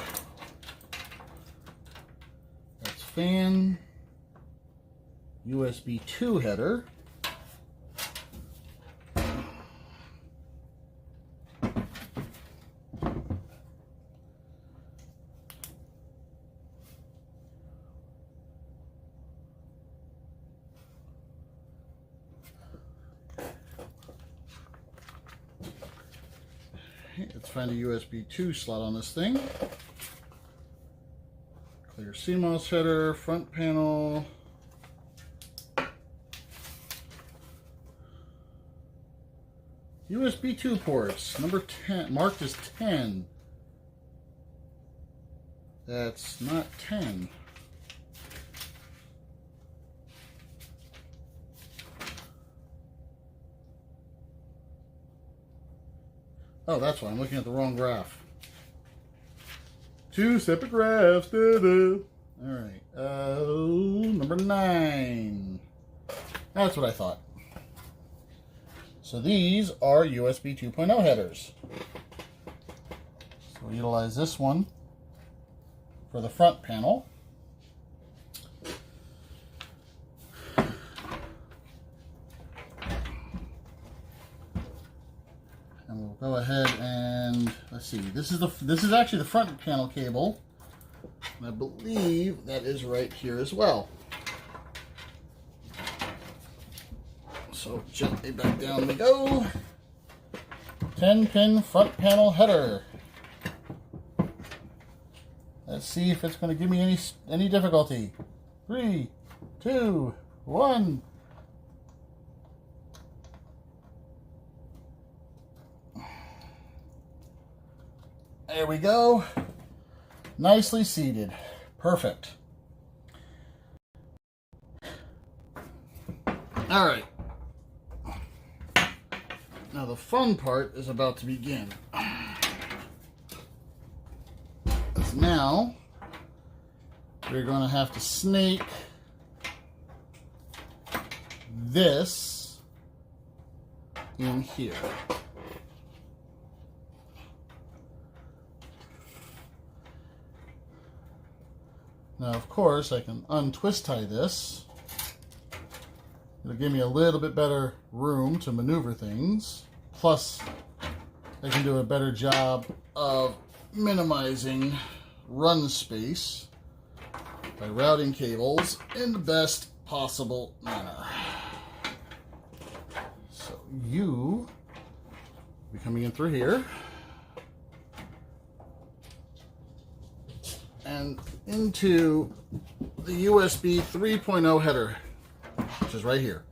That's fan. USB 2 header. Let's find a USB 2 slot on this thing. Clear CMOS header, front panel. USB 2 ports, number 10, marked as 10. That's not 10. Oh, that's why I'm looking at the wrong graph. 2 separate graphs. All right. Number 9. That's what I thought. So these are USB 2.0 headers. So we'll utilize this one for the front panel. we'll go ahead and let's see. This is actually the front panel cable. And I believe that is right here as well. So gently back down we go. 10-pin front panel header. Let's see if it's going to give me any difficulty. 3, 2, 1. There we go. Nicely seated. Perfect. All right. Now the fun part is about to begin. Now we're going to have to snake this in here. Now, of course, I can untwist tie this. It'll give me a little bit better room to maneuver things. Plus, I can do a better job of minimizing run space by routing cables in the best possible manner. So you be coming in through here and into the USB 3.0 header, which is right here.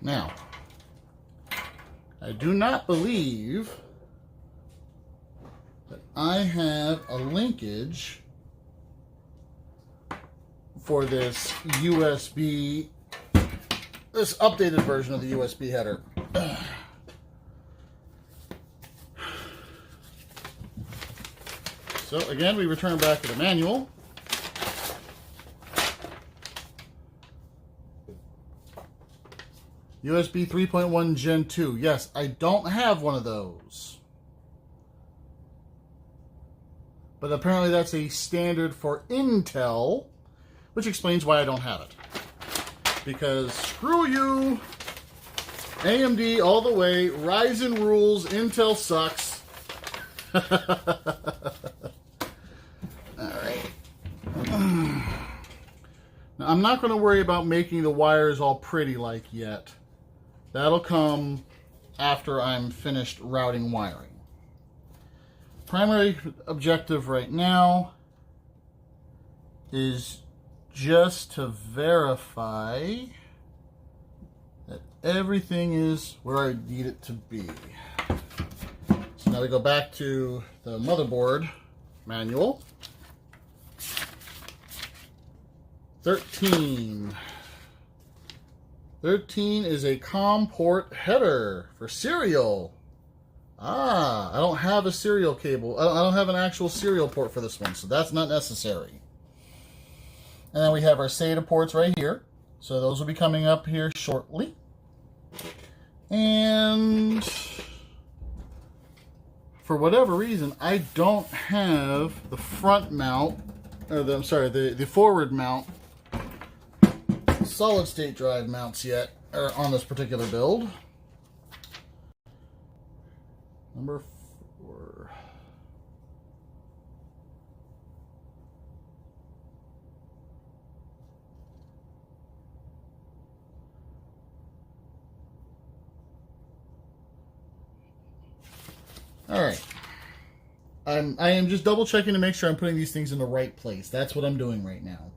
Now, I do not believe that I have a linkage for this USB, this updated version of the USB header. So again, we return back to the manual. USB 3.1 Gen 2. Yes, I don't have one of those. But apparently that's a standard for Intel, which explains why I don't have it. Because screw you, AMD all the way, Ryzen rules, Intel sucks. Alright. Now I'm not going to worry about making the wires all pretty like yet. That'll come after I'm finished routing wiring. Primary objective right now is just to verify that everything is where I need it to be. So now we go back to the motherboard manual. 13 is a COM port header for serial. I don't have a serial cable. I don't have an actual serial port for this one, so that's not necessary. And then we have our SATA ports right here. So those will be coming up here shortly. And for whatever reason, I don't have the front mount, or the forward mount solid state drive mounts yet, or on this particular build. Number 4. All right. I am just double checking to make sure I'm putting these things in the right place. That's what I'm doing right now.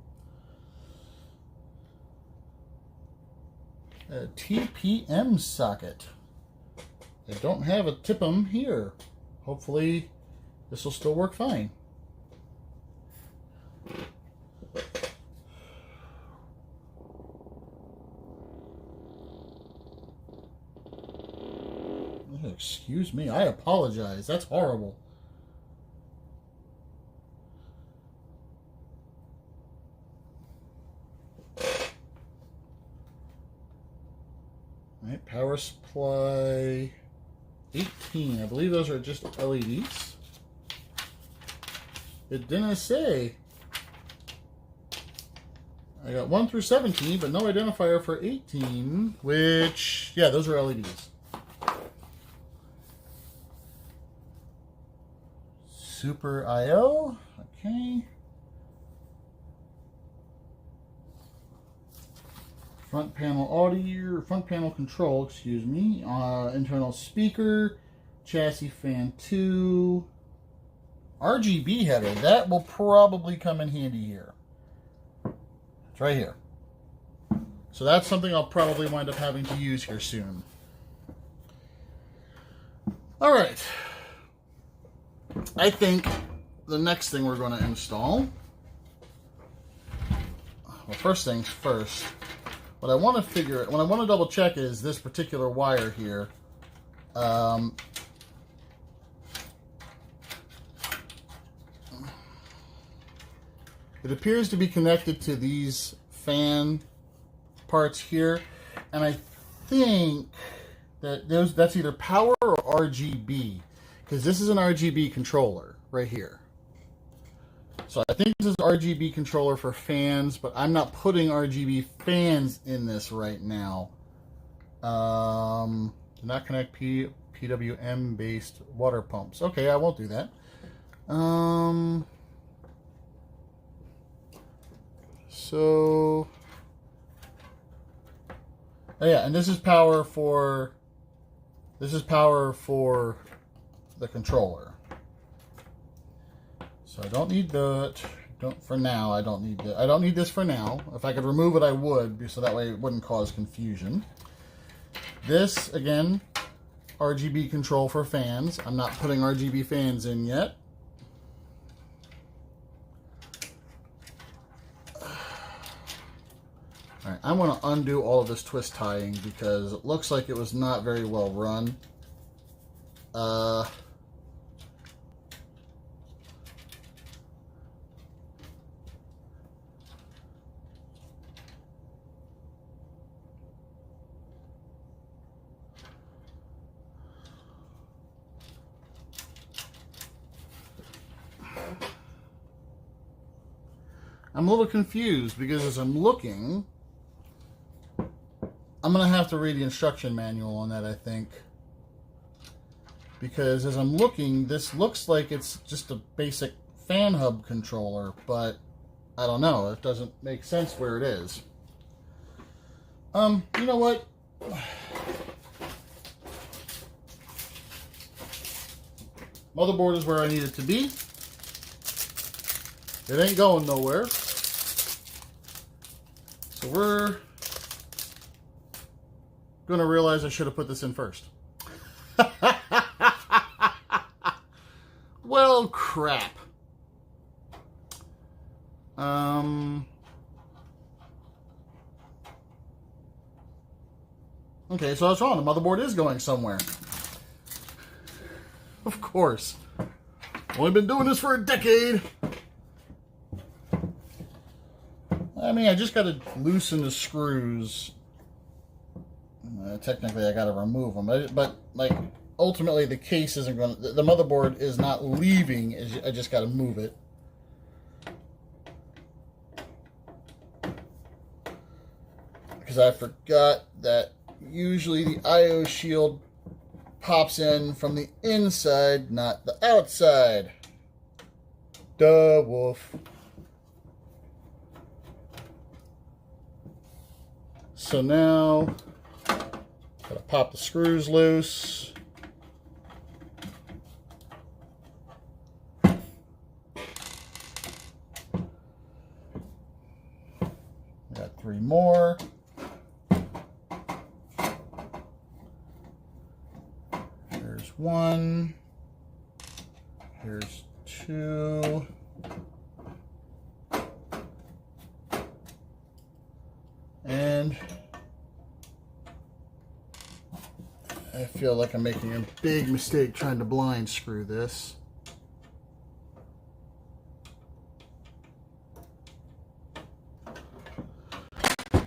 A TPM socket. I don't have a TIPM here. Hopefully this will still work fine. Excuse me, I apologize. That's horrible. Alright, power supply 18. I believe those are just LEDs. It didn't say I got 1 through 17, but no identifier for 18, which, yeah, those are LEDs. Super IO, okay. Front panel audio, front panel control, excuse me. Internal speaker, chassis fan 2. RGB header, that will probably come in handy here. It's right here. So that's something I'll probably wind up having to use here soon. All right. I think the next thing we're going to install, well, first things first, what I want to double check is this particular wire here. It appears to be connected to these fan parts here, and I think that that's either power or RGB, because this is an RGB controller right here. So I think this is RGB controller for fans, but I'm not putting RGB fans in this right now. Do not connect PWM based water pumps. Okay, I won't do that. So, oh yeah, and this is power for the controller. So I don't need that. For now, I don't need that. I don't need this for now. If I could remove it, I would, so that way it wouldn't cause confusion. This, again, RGB control for fans. I'm not putting RGB fans in yet. Alright, I'm going to undo all of this twist tying because it looks like it was not very well run. I'm a little confused because as I'm looking, I'm going to have to read the instruction manual on that, I think. Because as I'm looking, this looks like it's just a basic fan hub controller, but I don't know. It doesn't make sense where it is. You know what? Motherboard is where I need it to be. It ain't going nowhere. So we're going to realize I should have put this in first. Well, crap. Okay, so I was wrong. The motherboard is going somewhere. Of course. Only been doing this for a decade. I mean, I just got to loosen the screws. Technically, I got to remove them, but like ultimately, the case isn't going to. The motherboard is not leaving. I just got to move it. Because I forgot that usually the I/O shield pops in from the inside, not the outside. Duh, wolf. So now, gotta pop the screws loose. Got 3 more. Here's 1. Here's 2. And I feel like I'm making a big mistake trying to blind screw this.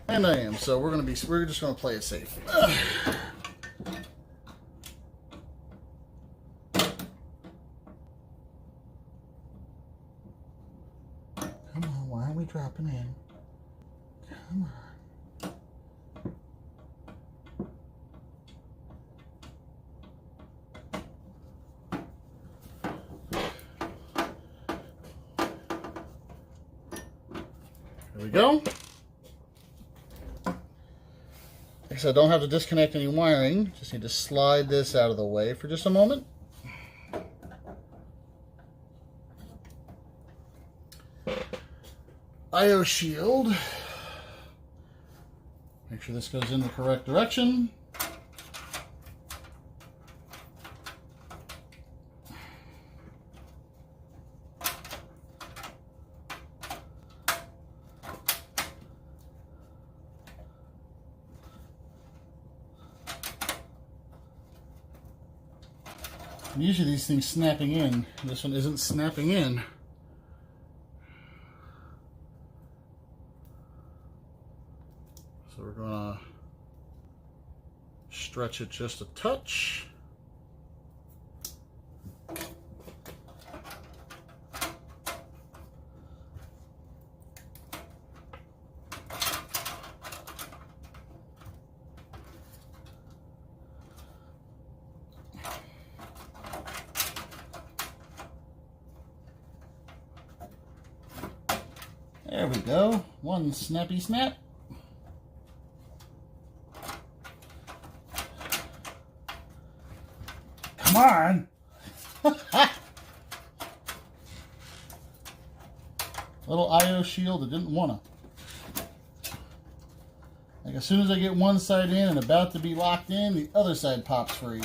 And I am, so we're just gonna play it safe. Come on, why are we dropping in? There we go. I guess I don't have to disconnect any wiring. Just need to slide this out of the way for just a moment. IO shield. Make sure this goes in the correct direction. Usually these things snapping in. This one isn't snapping in. So we're gonna stretch it just a touch. There we go. One snappy snap. Come on. Little IO shield that didn't wanna. Like as soon as I get one side in and about to be locked in, the other side pops free.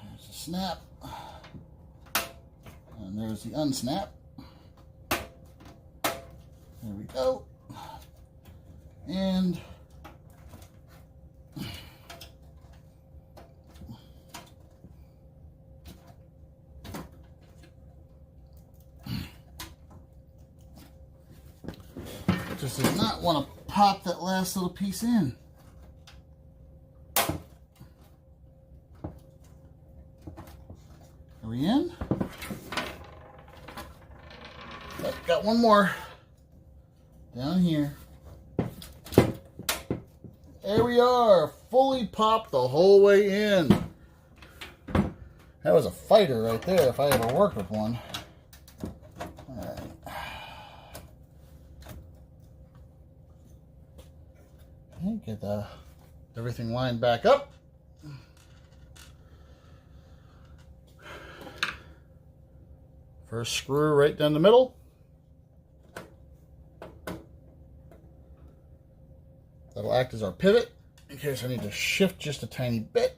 There's a snap. And there's the unsnap. There we go. And just does not want to pop that last little piece in. Are we in? Oh, got one more down here. There we are, fully popped the whole way in. That was a fighter right there if I ever worked with one. Alright. Okay, get everything lined back up. First screw right down the middle. That'll act as our pivot in case I need to shift just a tiny bit.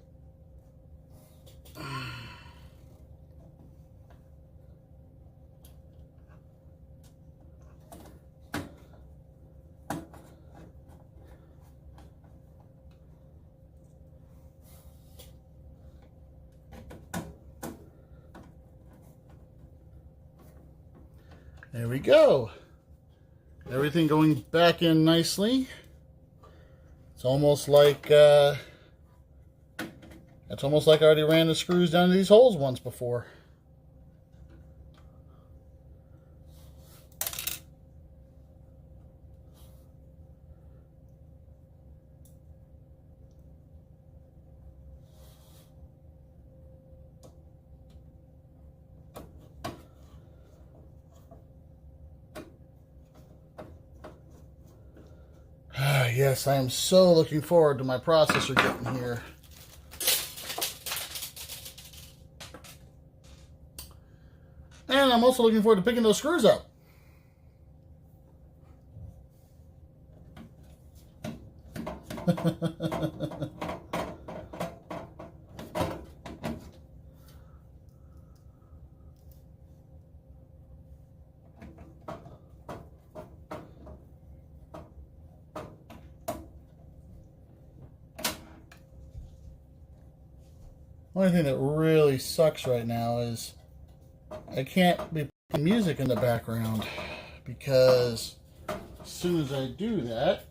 There we go. Everything going back in nicely. It's almost like I already ran the screws down to these holes once before. Yes, I am so looking forward to my processor getting here. And I'm also looking forward to picking those screws up. Only thing that really sucks right now is I can't be playing music in the background because as soon as I do that,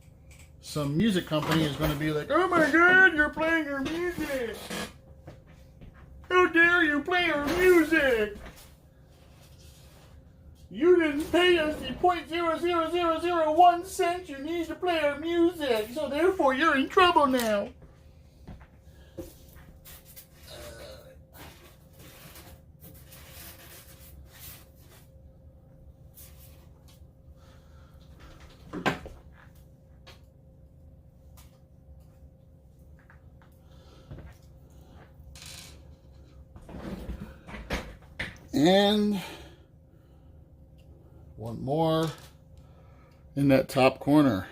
some music company is going to be like, "Oh my God, you're playing your music!" How dare you play our music? You didn't pay us the 0.00001 cents you need to play our music, so therefore you're in trouble now. And one more in that top corner.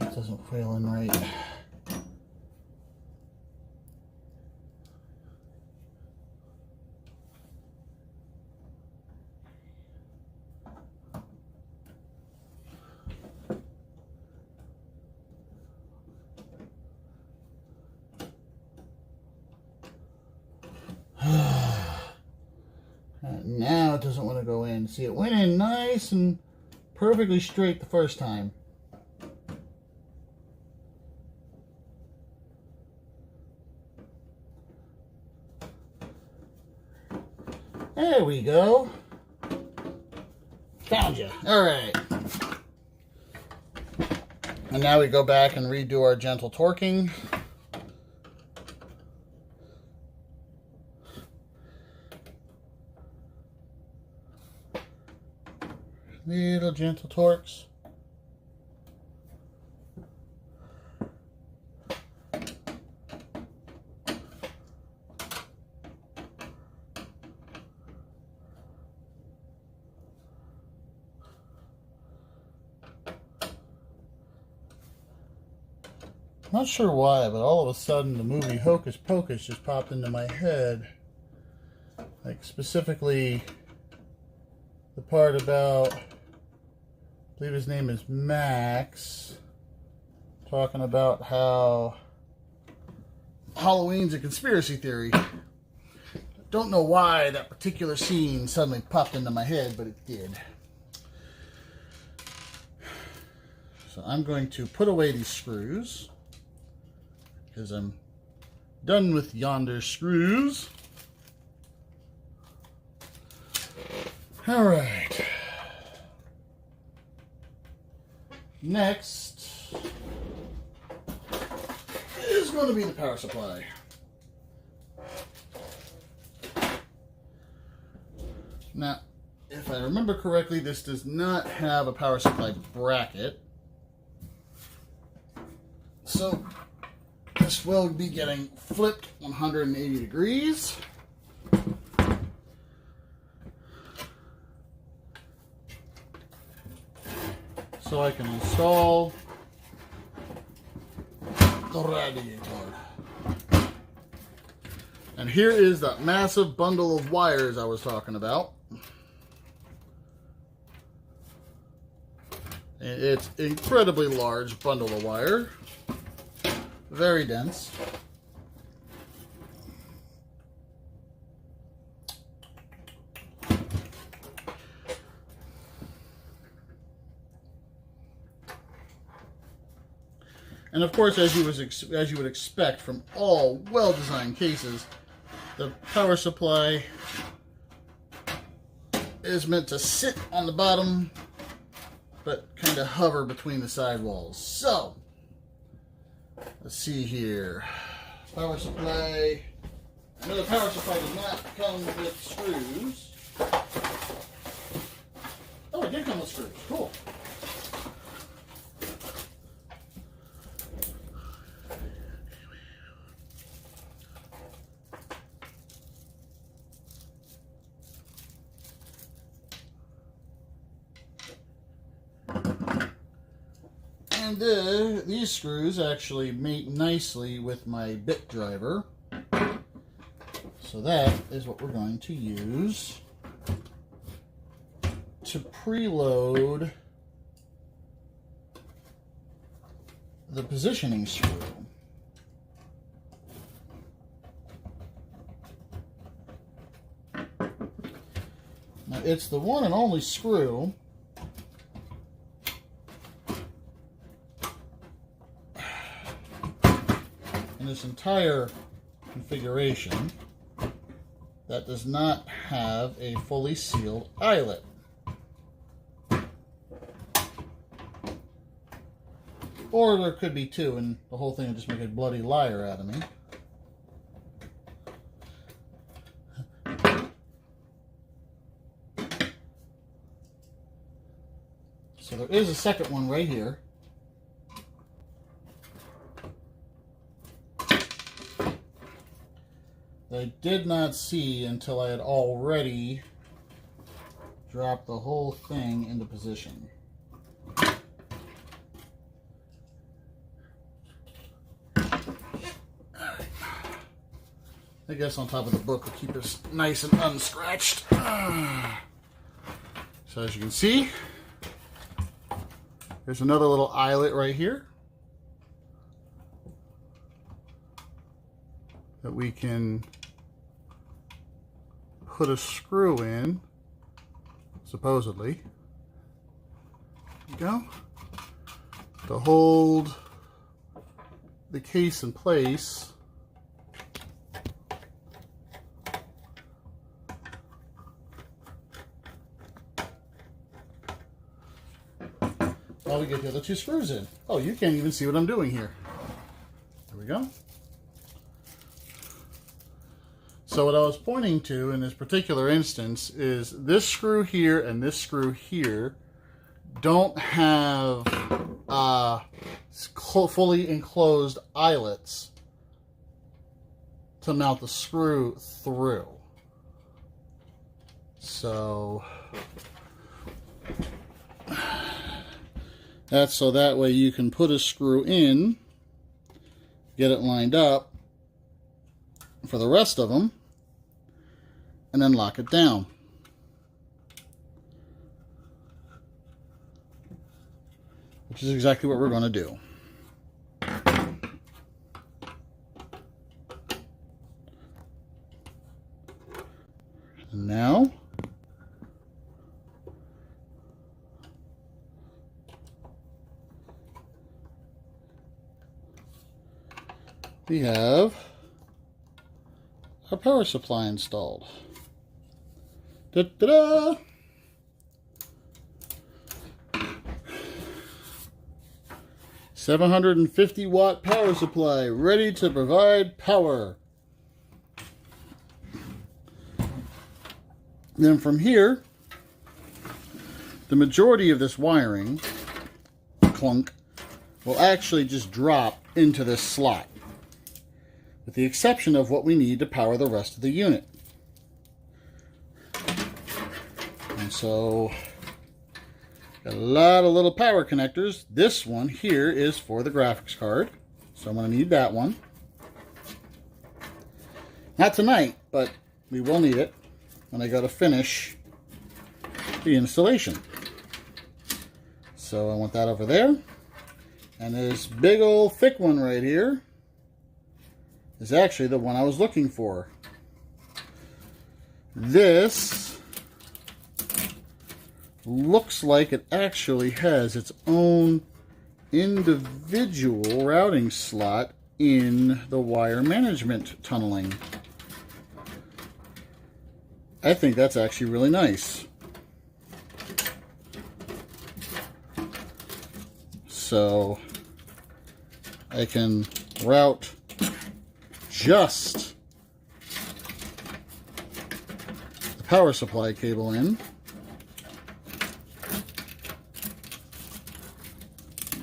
It doesn't fail in right. Now it doesn't want to go in. See, it went in nice and perfectly straight the first time. There we go. Found you. All right. And now we go back and redo our gentle torquing. Little gentle torques. Not sure why, but all of a sudden the movie Hocus Pocus just popped into my head. Like specifically the part about, I believe his name is Max, talking about how Halloween's a conspiracy theory. Don't know why that particular scene suddenly popped into my head, but it did. So I'm going to put away these screws, because I'm done with yonder screws. All right. Next is going to be the power supply. Now, if I remember correctly, this does not have a power supply bracket. So this will be getting flipped 180 degrees. So I can install the radiator. And here is that massive bundle of wires I was talking about. It's an incredibly large bundle of wire. Very dense. And of course, as you would expect from all well-designed cases, the power supply is meant to sit on the bottom, but kind of hover between the side walls. So, let's see here. Power supply. I know the power supply does not come with screws. Oh, it did come with screws. Cool. And these screws actually mate nicely with my bit driver. So that is what we're going to use to preload the positioning screw. Now, it's the one and only screw in this entire configuration that does not have a fully sealed eyelet. Or there could be two, and the whole thing would just make a bloody liar out of me. So there is a second one right here. That I did not see until I had already dropped the whole thing into position. I guess on top of the book will keep us nice and unscratched. So as you can see, there's another little eyelet right here that we can put a screw in, supposedly. There you go. To hold the case in place. While we get the other two screws in. Oh, you can't even see what I'm doing here. There we go. So what I was pointing to in this particular instance is this screw here and this screw here don't have fully enclosed eyelets to mount the screw through. So that's so that way you can put a screw in, get it lined up for the rest of them, and then lock it down. Which is exactly what we're going to do. And now we have our power supply installed. Da-da-da! $750-watt power supply ready to provide power. Then from here, the majority of this wiring, clunk, will actually just drop into this slot, with the exception of what we need to power the rest of the unit. And so, got a lot of little power connectors. This one here is for the graphics card, so I'm going to need that one. Not tonight, but we will need it when I go to finish the installation. So I want that over there. And this big old thick one right here is actually the one I was looking for. This looks like it actually has its own individual routing slot in the wire management tunneling. I think that's actually really nice. So I can route just the power supply cable in,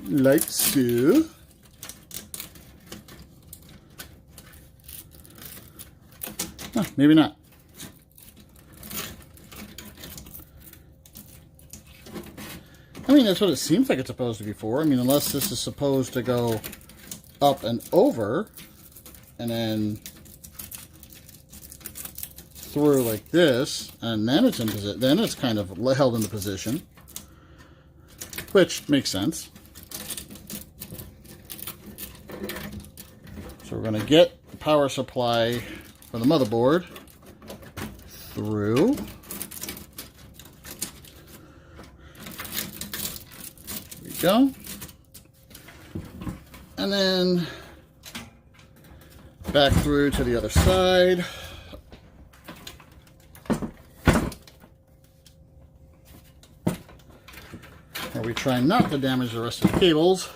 like so. Huh, maybe not. I mean, that's what it seems like it's supposed to be for. I mean, unless this is supposed to go up and over, and then through like this, and then it's in position. Then it's kind of held into position, which makes sense. So we're going to get the power supply for the motherboard through. There we go. And then back through to the other side. Where we try not to damage the rest of the cables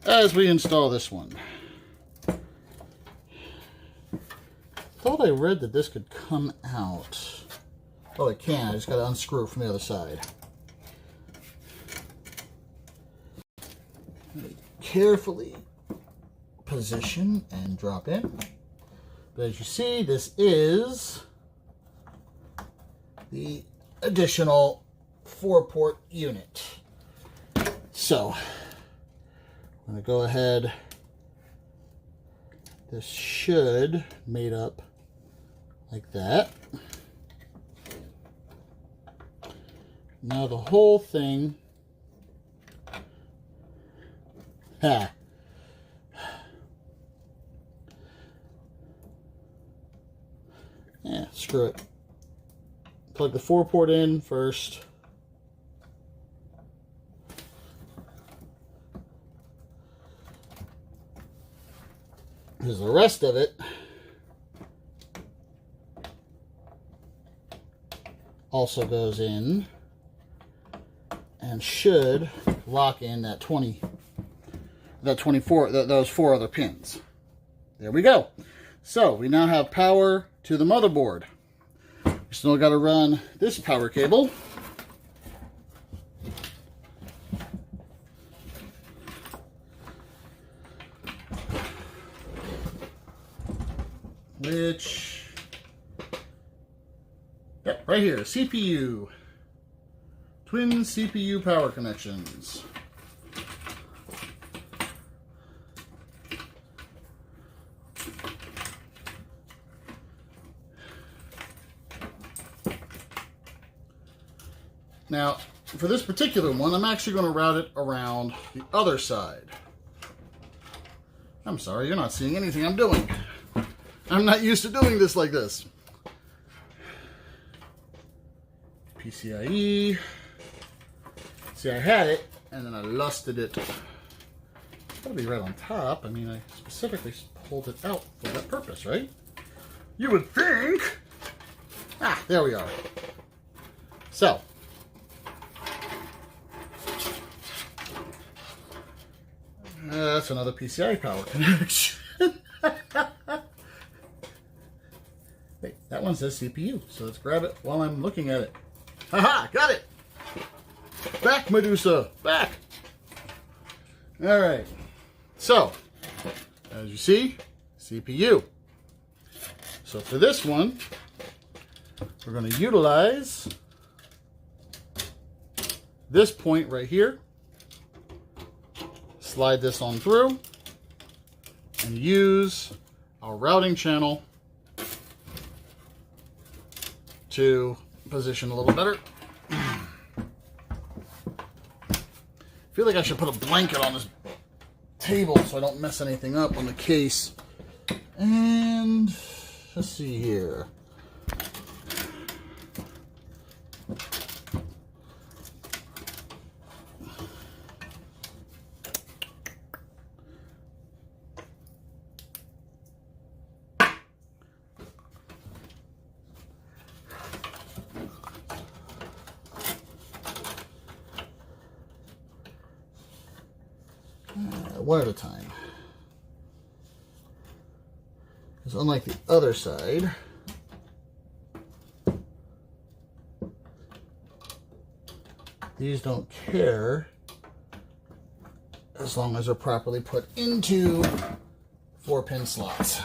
as we install this one. Thought I read that this could come out. Oh, it can. I just got to unscrew it from the other side. Carefully position and drop in. But as you see, this is the additional 4-port unit. So I'm going to go ahead. This should mate up like that. Now the whole thing. Yeah, screw it. Plug the 4-port in first. Because the rest of it also goes in and should lock in that 24, those 4 other pins. There we go. So we now have power to the motherboard. We still got to run this power cable. Which, yep, right here, CPU. Twin CPU power connections. Now, for this particular one, I'm actually going to route it around the other side. I'm sorry, you're not seeing anything I'm doing. I'm not used to doing this like this. PCIe. See, I had it, and then I lusted it. It's got to be right on top. I mean, I specifically pulled it out for that purpose, right? You would think. Ah, there we are. So. That's another PCI power connection. Wait, that one says CPU, so let's grab it while I'm looking at it. Haha, got it! Back, Medusa, back! Alright, so, as you see, CPU. So for this one, we're going to utilize this point right here. Slide this on through and use our routing channel to position a little better. I feel like I should put a blanket on this table so I don't mess anything up on the case. And let's see here. One at a time. Because unlike the other side, these don't care as long as they're properly put into 4-pin slots.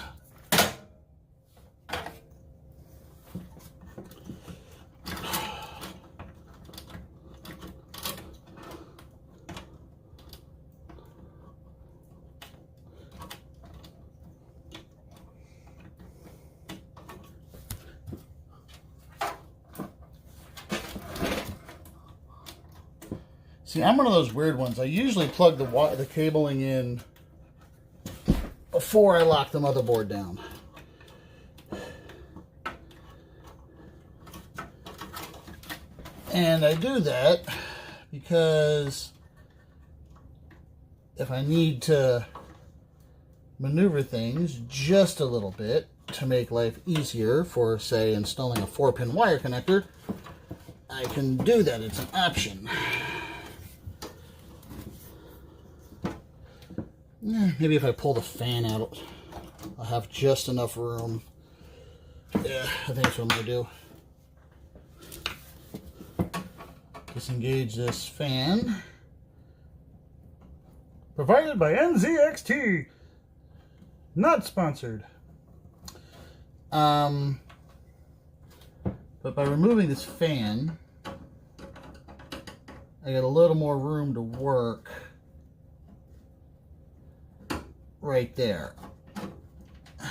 See, I'm one of those weird ones. I usually plug the cabling in before I lock the motherboard down. And I do that because if I need to maneuver things just a little bit to make life easier for, say, installing a 4-pin wire connector, I can do that. It's an option. Maybe if I pull the fan out, I'll have just enough room. Yeah, I think that's what I'm going to do. Disengage this fan. Provided by NZXT. Not sponsored. But by removing this fan, I got a little more room to work right there. I'm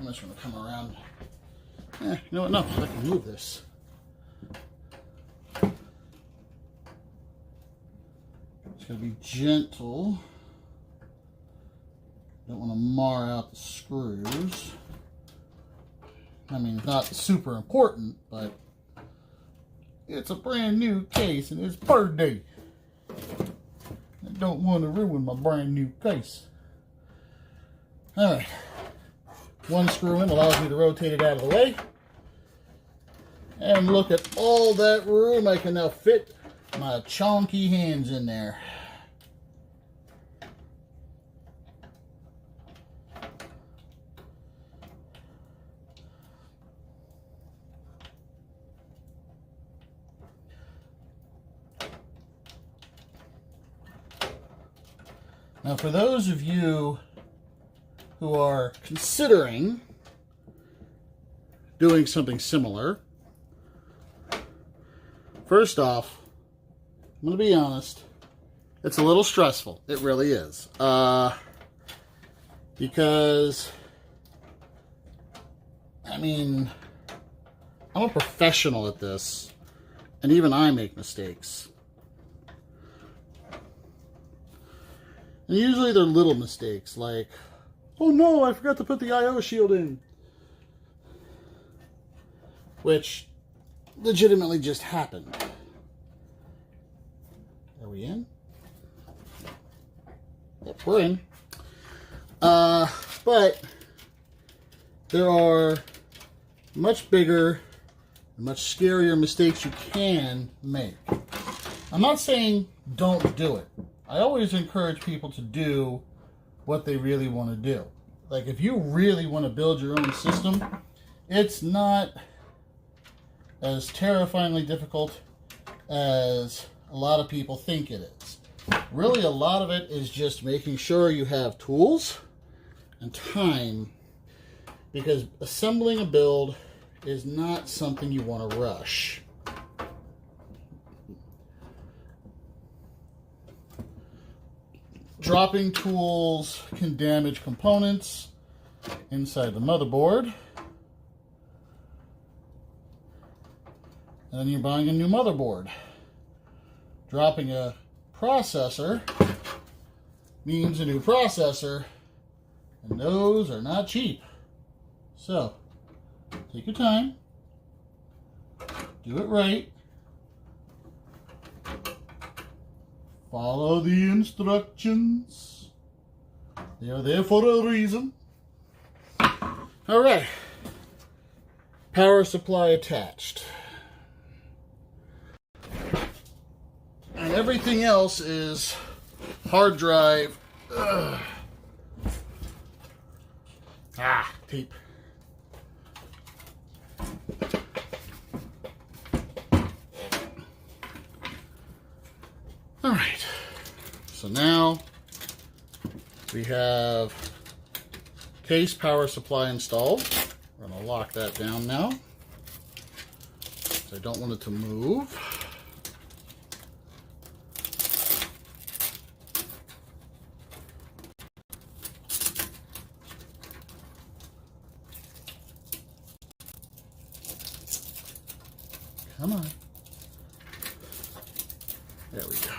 just going to come around. You know what? No, I can move this. It's going to be gentle. Don't want to mar out the screws. I mean, it's not super important, but it's a brand new case and it's birthday. I don't want to ruin my brand new case. Alright. One screw in allows me to rotate it out of the way. And look at all that room. I can now fit my chonky hands in there. Now, for those of you who are considering doing something similar, first off, I'm going to be honest, it's a little stressful. It really is. Because, I mean, I'm a professional at this, and even I make mistakes. And usually they're little mistakes, like, oh no, I forgot to put the I/O shield in. Which legitimately just happened. Are we in? Yep, we're in. But there are much bigger, much scarier mistakes you can make. I'm not saying don't do it. I always encourage people to do what they really want to do. Like, if you really want to build your own system, it's not as terrifyingly difficult as a lot of people think it is. Really, a lot of it is just making sure you have tools and time, because assembling a build is not something you want to rush. Dropping tools can damage components inside the motherboard. And then you're buying a new motherboard. Dropping a processor means a new processor, and those are not cheap. So, take your time, do it right, follow the instructions. They are there for a reason. Alright. Power supply attached. And everything else is hard drive. Tape. All right, so now we have case power supply installed. We're going to lock that down now. I don't want it to move. Come on. There we go.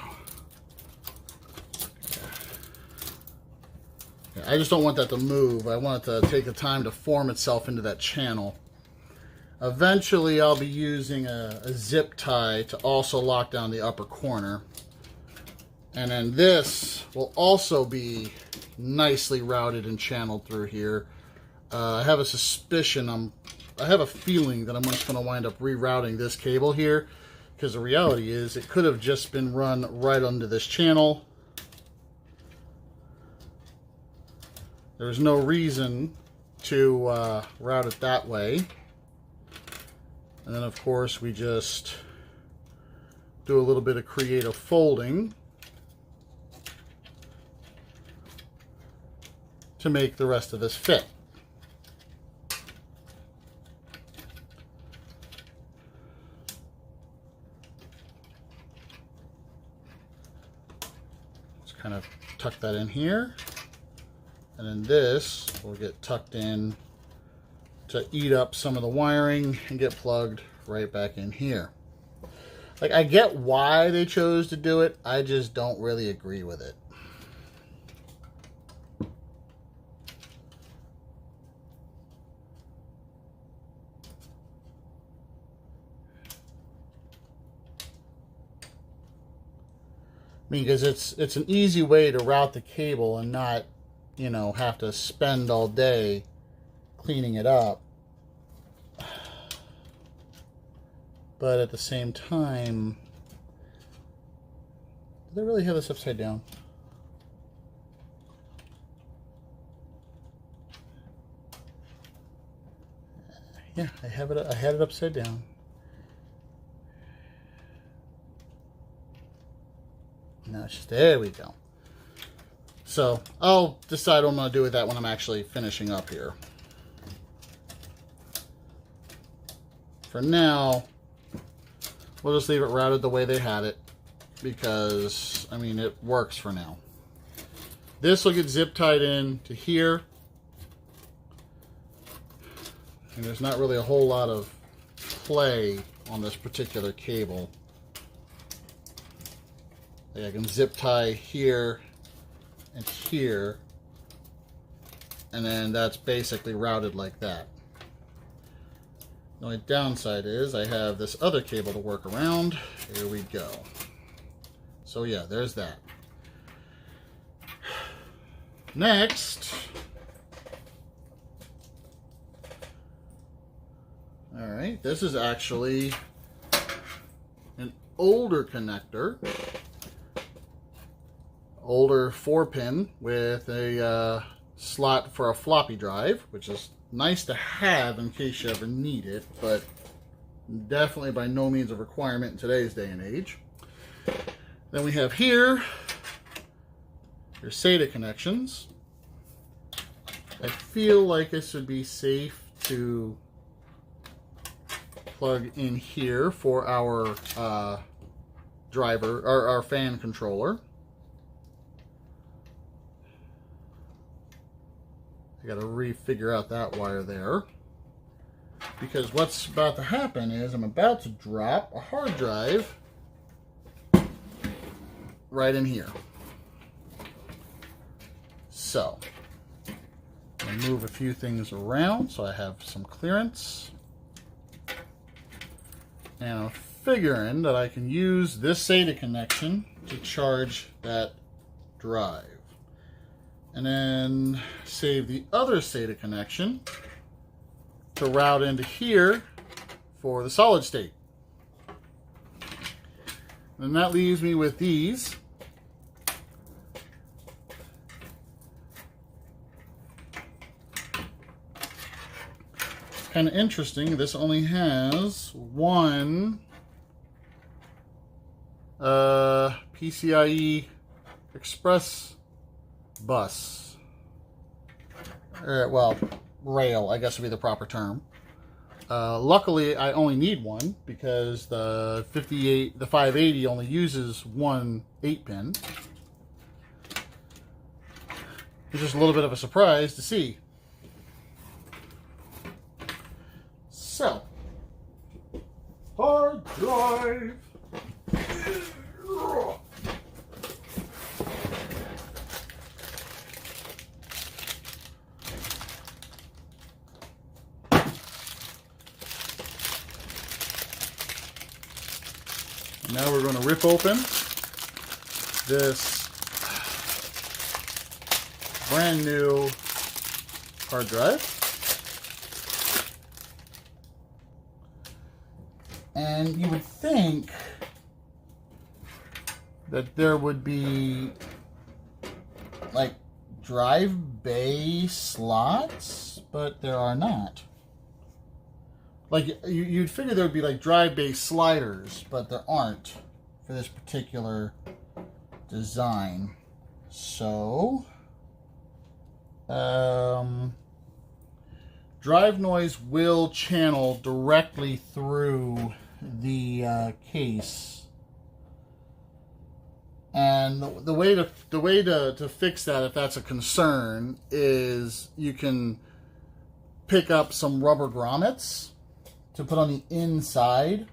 Yeah, I just don't want that to move. I want it to take the time to form itself into that channel. Eventually, I'll be using a zip tie to also lock down the upper corner. And then this will also be nicely routed and channeled through here. I have a suspicion, I have a feeling that I'm just going to wind up rerouting this cable here, because the reality is it could have just been run right under this channel. There's no reason to route it that way. And then of course we just do a little bit of creative folding to make the rest of this fit. Just kind of tuck that in here. And then this will get tucked in to eat up some of the wiring and get plugged right back in here. Like, I get why they chose to do it, I just don't really agree with it. I mean, because it's an easy way to route the cable and not, you know, have to spend all day cleaning it up. But at the same time, do they really have this upside down? Yeah, I had it upside down. Now it's just, there we go. So I'll decide what I'm going to do with that when I'm actually finishing up here. For now, we'll just leave it routed the way they had it, because, I mean, it works for now. This will get zip tied in to here. And there's not really a whole lot of play on this particular cable. Like, I can zip tie here and here, and then that's basically routed like that. The only downside is I have this other cable to work around. Here we go. So yeah, there's that. Next, all right, this is actually an older connector. Older 4-pin with a slot for a floppy drive, which is nice to have in case you ever need it, but definitely by no means a requirement in today's day and age. Then we have here your SATA connections. I feel like this would be safe to plug in here for our driver, or our fan controller. I got to refigure out that wire there, because what's about to happen is I'm about to drop a hard drive right in here. So I'm going to move a few things around so I have some clearance, and I'm figuring that I can use this SATA connection to charge that drive. And then save the other SATA connection to route into here for the solid state. And that leaves me with these. It's kind of interesting. This only has one PCIe Express bus, well, rail, I guess would be the proper term. Luckily, I only need one, because the 580 only uses one 8-pin. It's just a little bit of a surprise to see. So, hard drive. Now we're going to rip open this brand new hard drive. And you would think that there would be like drive bay slots, but there are not. Like you'd figure there would be like drive bay sliders, but there aren't for this particular design. So drive noise will channel directly through the case, and the way to fix that, if that's a concern, is you can pick up some rubber grommets to put on the inside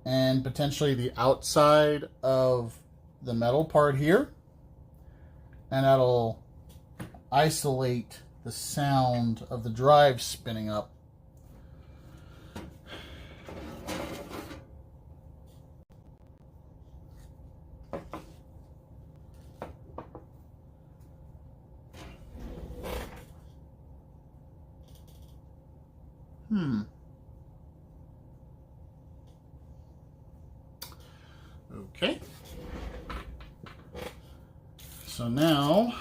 and potentially the outside of the metal part here, and that'll isolate the sound of the drive spinning up. Okay. So now,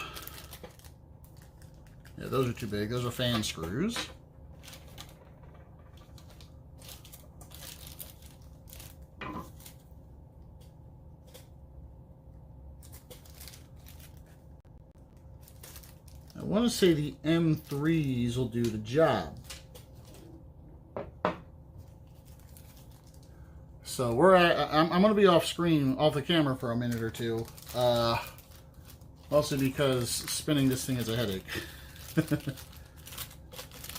yeah, those are too big. Those are fan screws. I want to say the M3s will do the job. So I'm going to be off screen, off the camera for a minute or two. Also because spinning this thing is a headache. But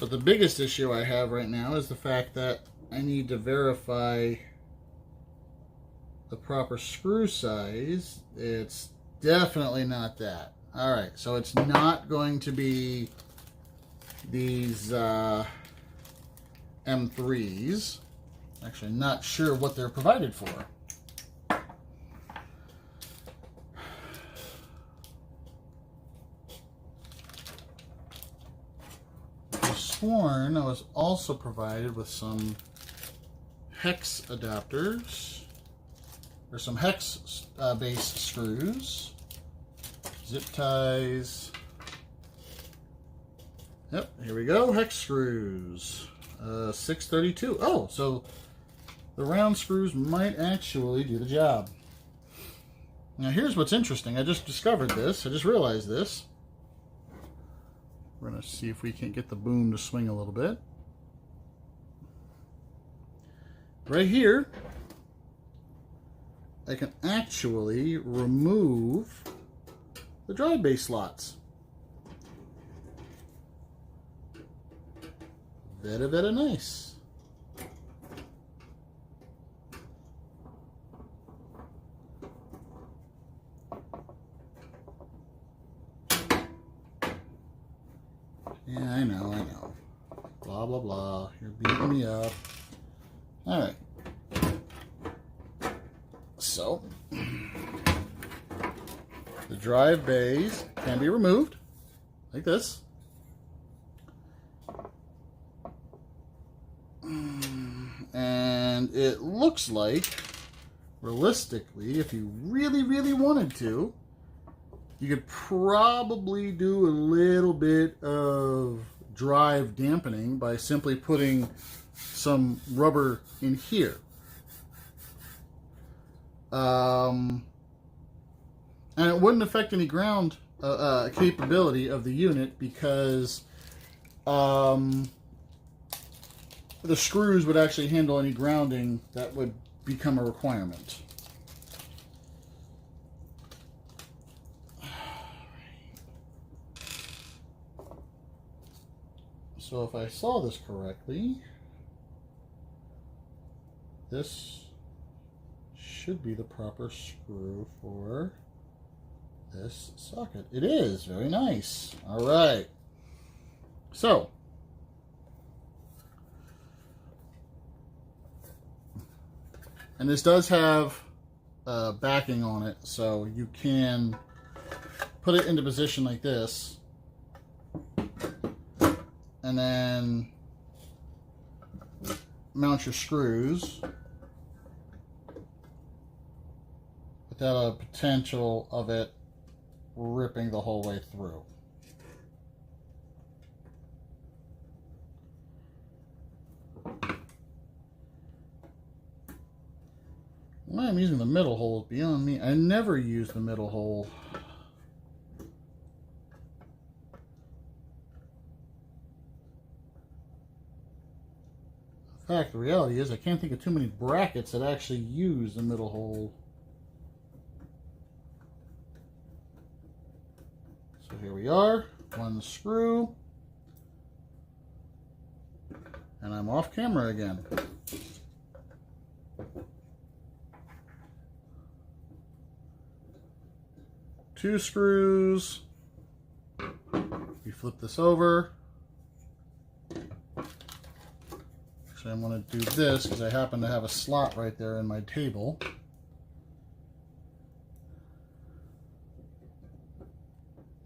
the biggest issue I have right now is the fact that I need to verify the proper screw size. It's definitely not that. Alright, so it's not going to be these M3s. Actually, not sure what they're provided for. I sworn I was also provided with some hex adapters, or some hex based screws, zip ties. Yep, here we go, hex screws. 632. Oh, so the round screws might actually do the job. Now here's what's interesting. I just discovered this. I just realized this. We're going to see if we can't get the boom to swing a little bit. Right here, I can actually remove the drive bay slots. Very, very nice. Yeah, I know. Blah, blah, blah. You're beating me up. Alright. So, the drive bays can be removed, like this. And it looks like, realistically, if you really, really wanted to, you could probably do a little bit of drive dampening by simply putting some rubber in here. And it wouldn't affect any ground capability of the unit because the screws would actually handle any grounding that would become a requirement. So if I saw this correctly, this should be the proper screw for this socket. It is. Very nice. All right. So, And this does have backing on it, so you can put it into position like this, and then mount your screws without a potential of it ripping the whole way through. Why I'm using the middle hole is beyond me. I never use the middle hole. In fact, the reality is I can't think of too many brackets that actually use the middle hole. So here we are, one screw, and I'm off camera again. Two screws. We flip this over. Actually, I'm going to do this because I happen to have a slot right there in my table.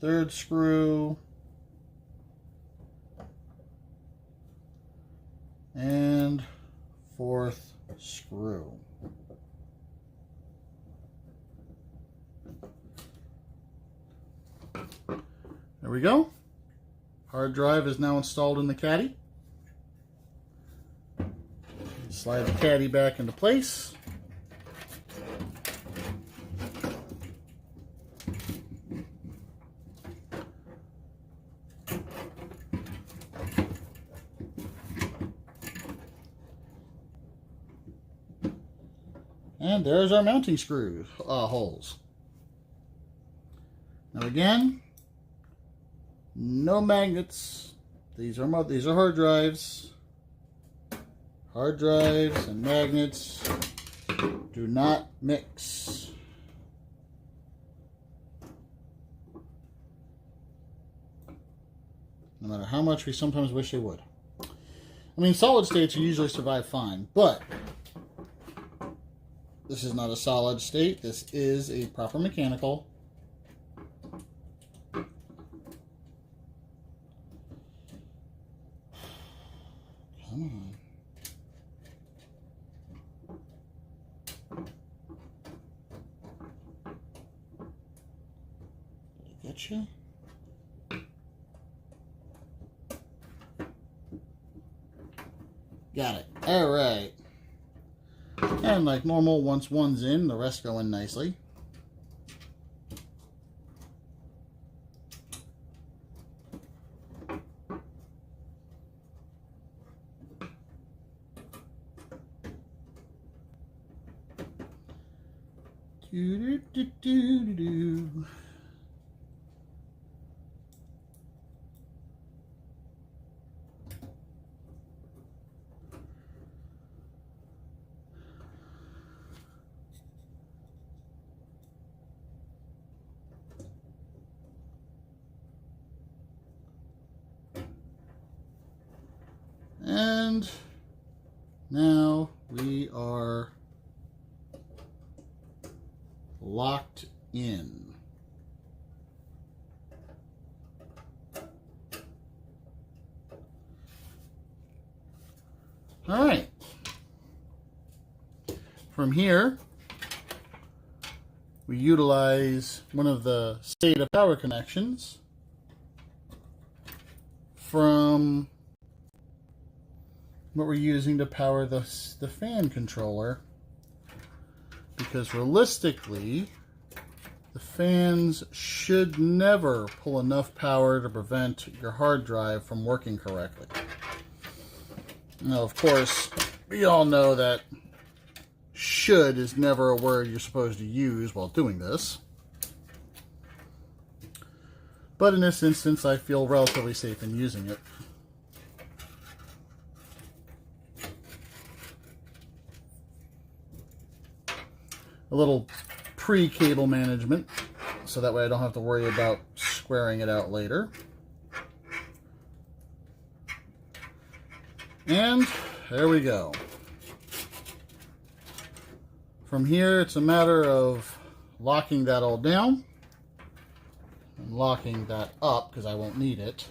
Third screw. And fourth screw. There we go. Hard drive is now installed in the caddy. Slide the caddy back into place. And there's our mounting screw holes. Now again, no magnets. These are hard drives. Hard drives and magnets do not mix. No matter how much we sometimes wish they would. I mean, solid states usually survive fine, but this is not a solid state. This is a proper mechanical. Come on. Gotcha. Got it. All right. And like normal, once one's in, the rest go in nicely. Do, do, do, do, do. And now we are locked in. All right. From here, we utilize one of the SATA power connections from what we're using to power the fan controller, because realistically the fans should never pull enough power to prevent your hard drive from working correctly. Now, of course, we all know that should is never a word you're supposed to use while doing this, but in this instance I feel relatively safe in using it. A little pre-cable management, so that way I don't have to worry about squaring it out later. And there we go. From here, it's a matter of locking that all down and locking that up because I won't need it.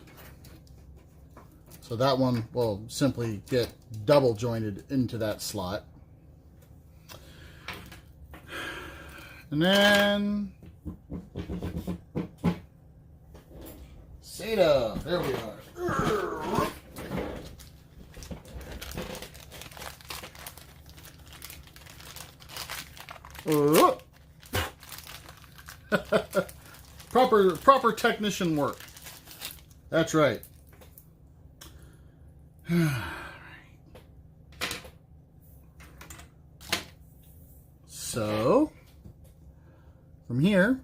So that one will simply get double jointed into that slot. And then SATA, there we are. proper technician work. That's right. So from here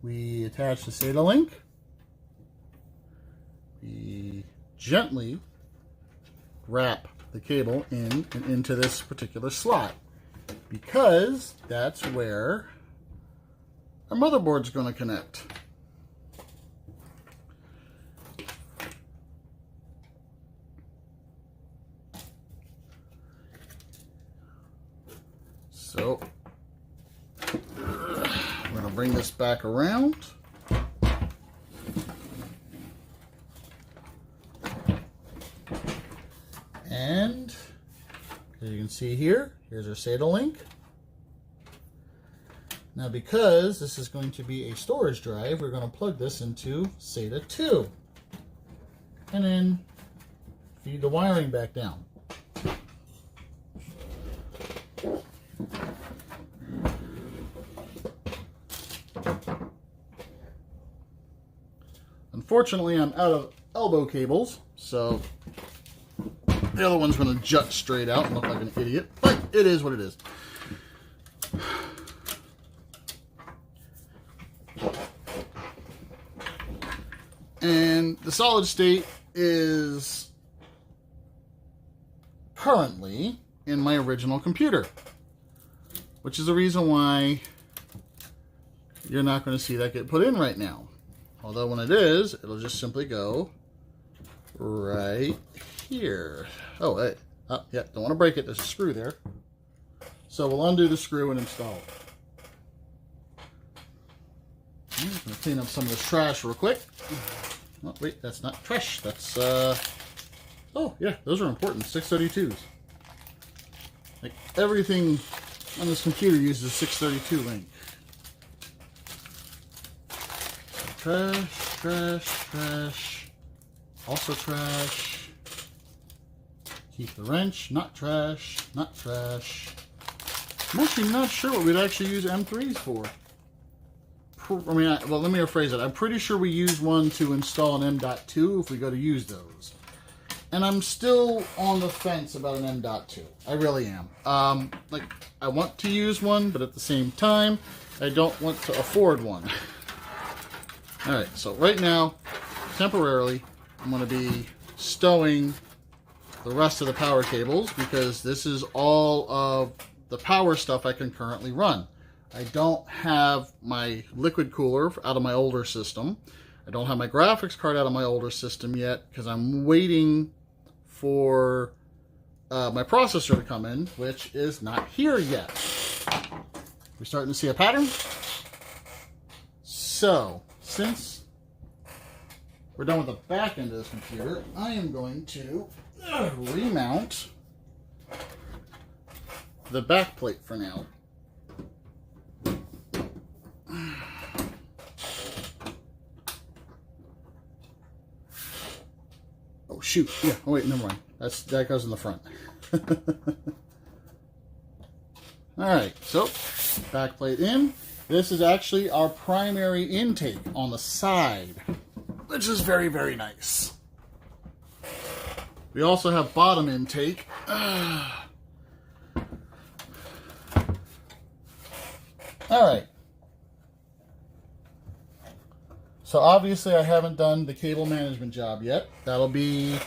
we attach the SATA link. We gently wrap the cable in and into this particular slot, because that's where our motherboard's going to connect. So I'm going to bring this back around. And as you can see here, here's our SATA link. Now, because this is going to be a storage drive, we're going to plug this into SATA 2. And then feed the wiring back down. Unfortunately, I'm out of elbow cables, so the other one's going to jut straight out and look like an idiot, but it is what it is. And the solid state is currently in my original computer, which is the reason why you're not going to see that get put in right now. Although when it is, it'll just simply go right here. Oh, hey. Oh, yeah, don't want to break it. There's a screw there. So we'll undo the screw and install it. I'm just going to clean up some of this trash real quick. Oh, wait, that's not trash. That's, oh, yeah, those are important. 632s. Like, everything on this computer uses a 632 link. Trash, trash, trash. Also trash. Keep the wrench. Not trash. Not trash. I'm actually not sure what we'd actually use M3s for. Well, let me rephrase it. I'm pretty sure we use one to install an M.2 if we go to use those. And I'm still on the fence about an M.2. I really am. Like, I want to use one, but at the same time, I don't want to afford one. Alright, so right now, temporarily, I'm going to be stowing the rest of the power cables because this is all of the power stuff I can currently run. I don't have my liquid cooler out of my older system. I don't have my graphics card out of my older system yet because I'm waiting for my processor to come in, which is not here yet. We're starting to see a pattern. So, since we're done with the back end of this computer, I am going to remount the back plate for now. Oh shoot! Yeah. Oh wait, never mind. That goes in the front. All right. So back plate in. This is actually our primary intake on the side, which is very, very nice. We also have bottom intake. All right. So obviously I haven't done the cable management job yet. That'll be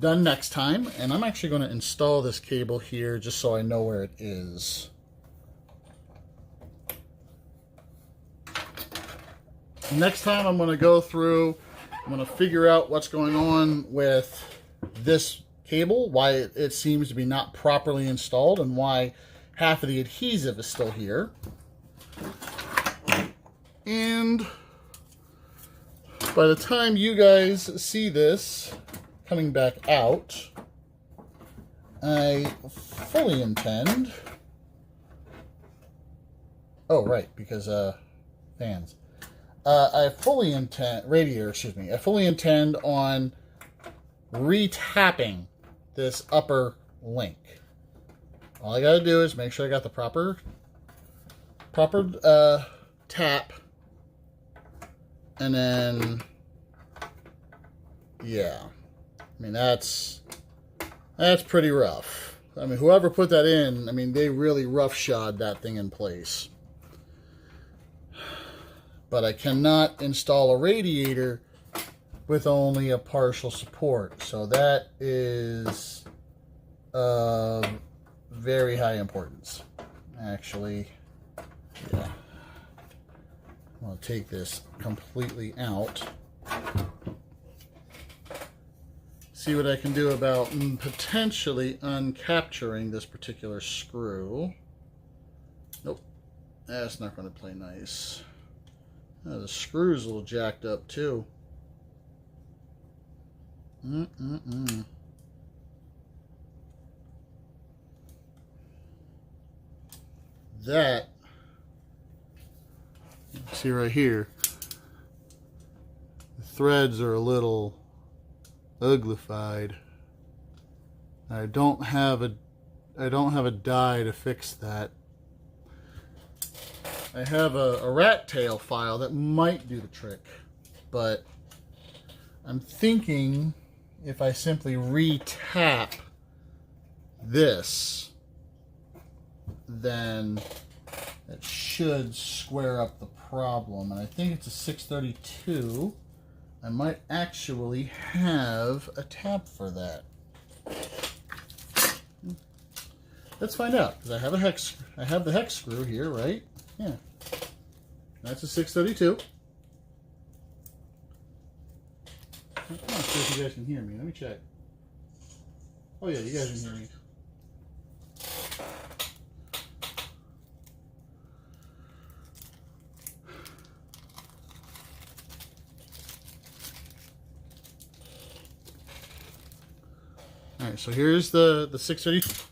done next time. And I'm actually going to install this cable here just so I know where it is. Next time I'm going to go through, I'm going to figure out what's going on with this cable, why it seems to be not properly installed, and why half of the adhesive is still here. And by the time you guys see this coming back out, I fully intend... Oh, right, because fans. I fully intend on retapping this upper link. All I gotta do is make sure I got the proper tap, and then yeah, I mean that's pretty rough. I mean, whoever put that in, I mean, they really roughshod that thing in place. But I cannot install a radiator with only a partial support, so that is very high importance. Actually, yeah, I'll take this completely out. See what I can do about potentially uncapturing this particular screw. Nope, that's not going to play nice. The screw's a little jacked up too. That, see right here, the threads are a little uglified. I don't have a die to fix that. I have a rat tail file that might do the trick, but I'm thinking if I simply re-tap this, then it should square up the problem. And I think it's a 632. I might actually have a tap for that. Let's find out, because I have the hex screw here, right? Yeah. That's a 632. I'm not sure if you guys can hear me. Let me check. Oh yeah, you guys can hear me. Alright, so here's the 632.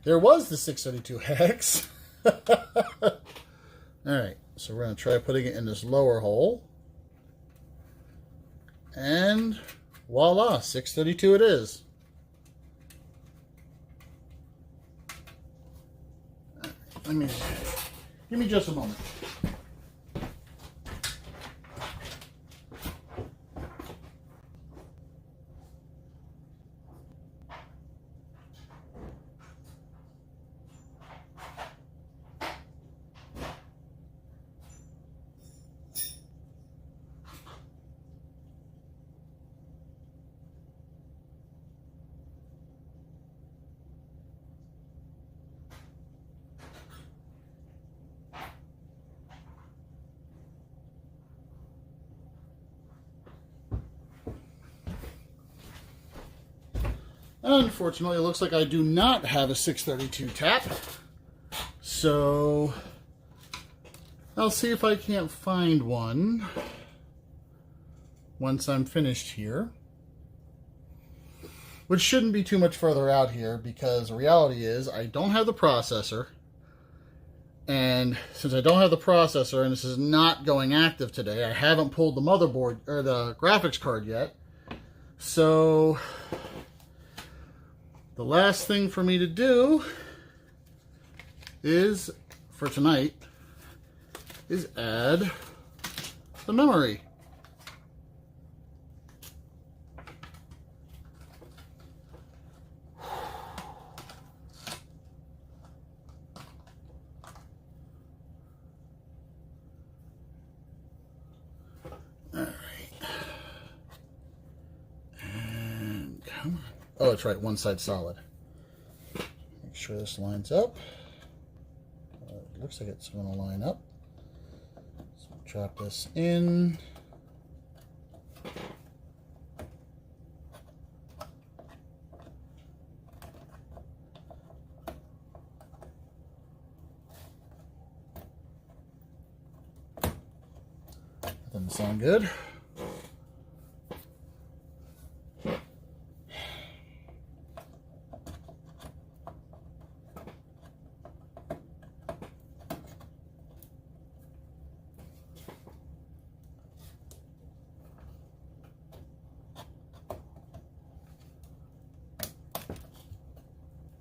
There was the 632 hex. Alright, so we're going to try putting it in this lower hole. And voila, 632 it is. Give me just a moment. Unfortunately, it looks like I do not have a 632 tap. So I'll see if I can't find one once I'm finished here. Which shouldn't be too much further out here, because the reality is I don't have the processor. And since I don't have the processor and this is not going active today, I haven't pulled the motherboard or the graphics card yet. So the last thing for me to do is, for tonight, is add the memory. Oh, that's right, one side solid. Make sure this lines up. It looks like it's going to line up. So drop this in. Doesn't sound good.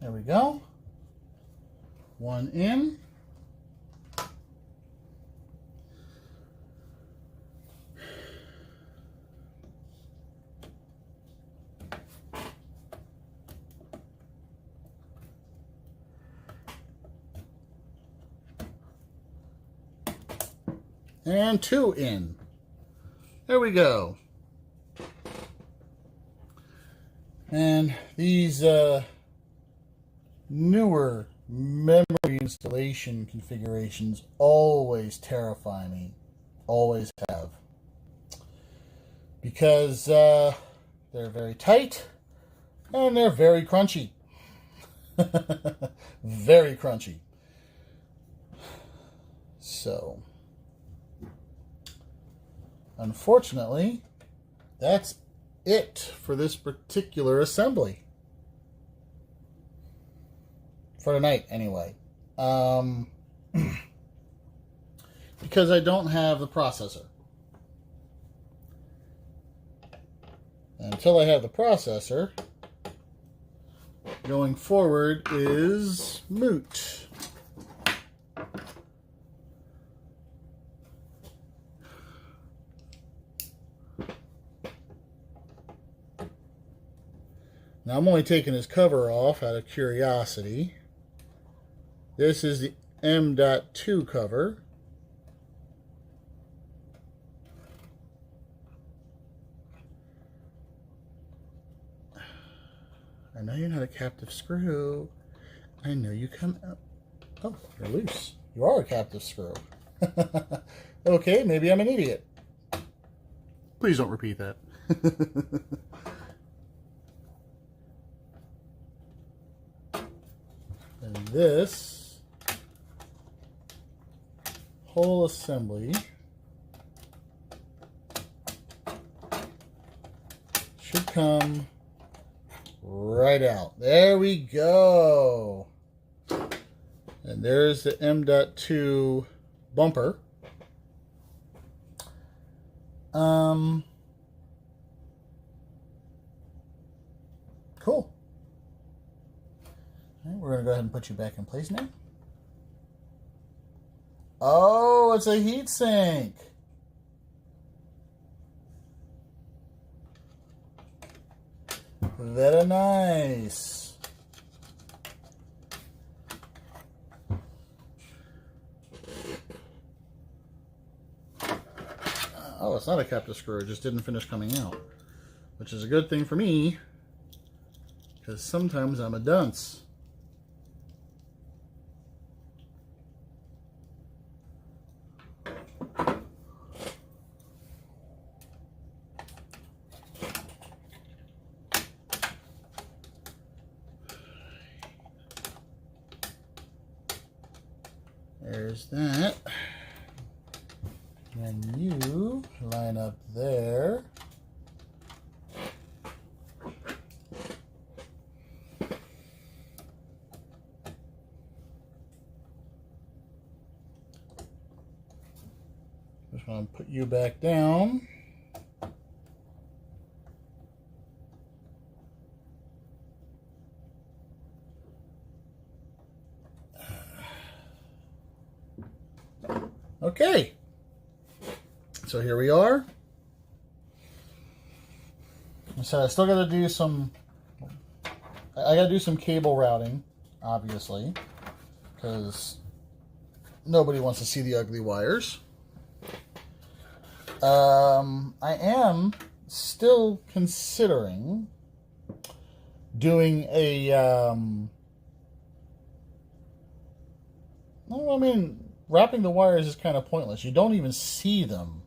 There we go. One in. And two in. There we go. And these newer memory installation configurations always terrify me. Always have. Because they're very tight and they're very crunchy. Very crunchy. So, unfortunately, that's it for this particular assembly. For tonight, anyway. Because I don't have the processor. Until I have the processor, going forward is moot. Now I'm only taking this cover off out of curiosity. This is the M.2 cover. I know you're not a captive screw. I know you come out. Oh, you're loose. You are a captive screw. Okay, maybe I'm an idiot. Please don't repeat that. And this whole assembly should come right out. There we go. And there's the M.2 bumper. Cool. All right, we're going to go ahead and put you back in place now. Oh, it's a heat sink. Very nice. Oh, it's not a captive screw. It just didn't finish coming out. Which is a good thing for me, because sometimes I'm a dunce. There's that. And you line up there. Just want to put you back down. Okay, so here we are. So I still got to do some, I got to do some cable routing, obviously, because nobody wants to see the ugly wires. I am still considering doing a, well, I mean, wrapping the wires is kind of pointless. You don't even see them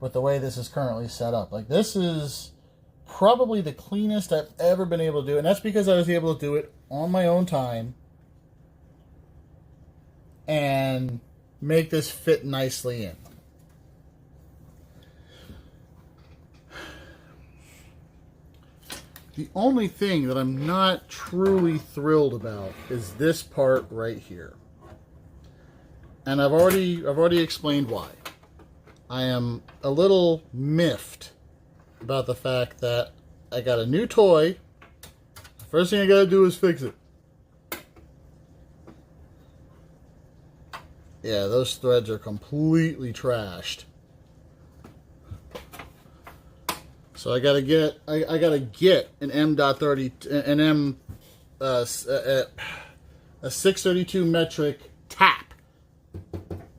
with the way this is currently set up. Like, this is probably the cleanest I've ever been able to do, and that's because I was able to do it on my own time and make this fit nicely in. The only thing that I'm not truly thrilled about is this part right here. And I've already explained why. I am a little miffed about the fact that I got a new toy. The first thing I gotta do is fix it. Yeah, those threads are completely trashed. So I gotta get an M.30 a 632 metric tap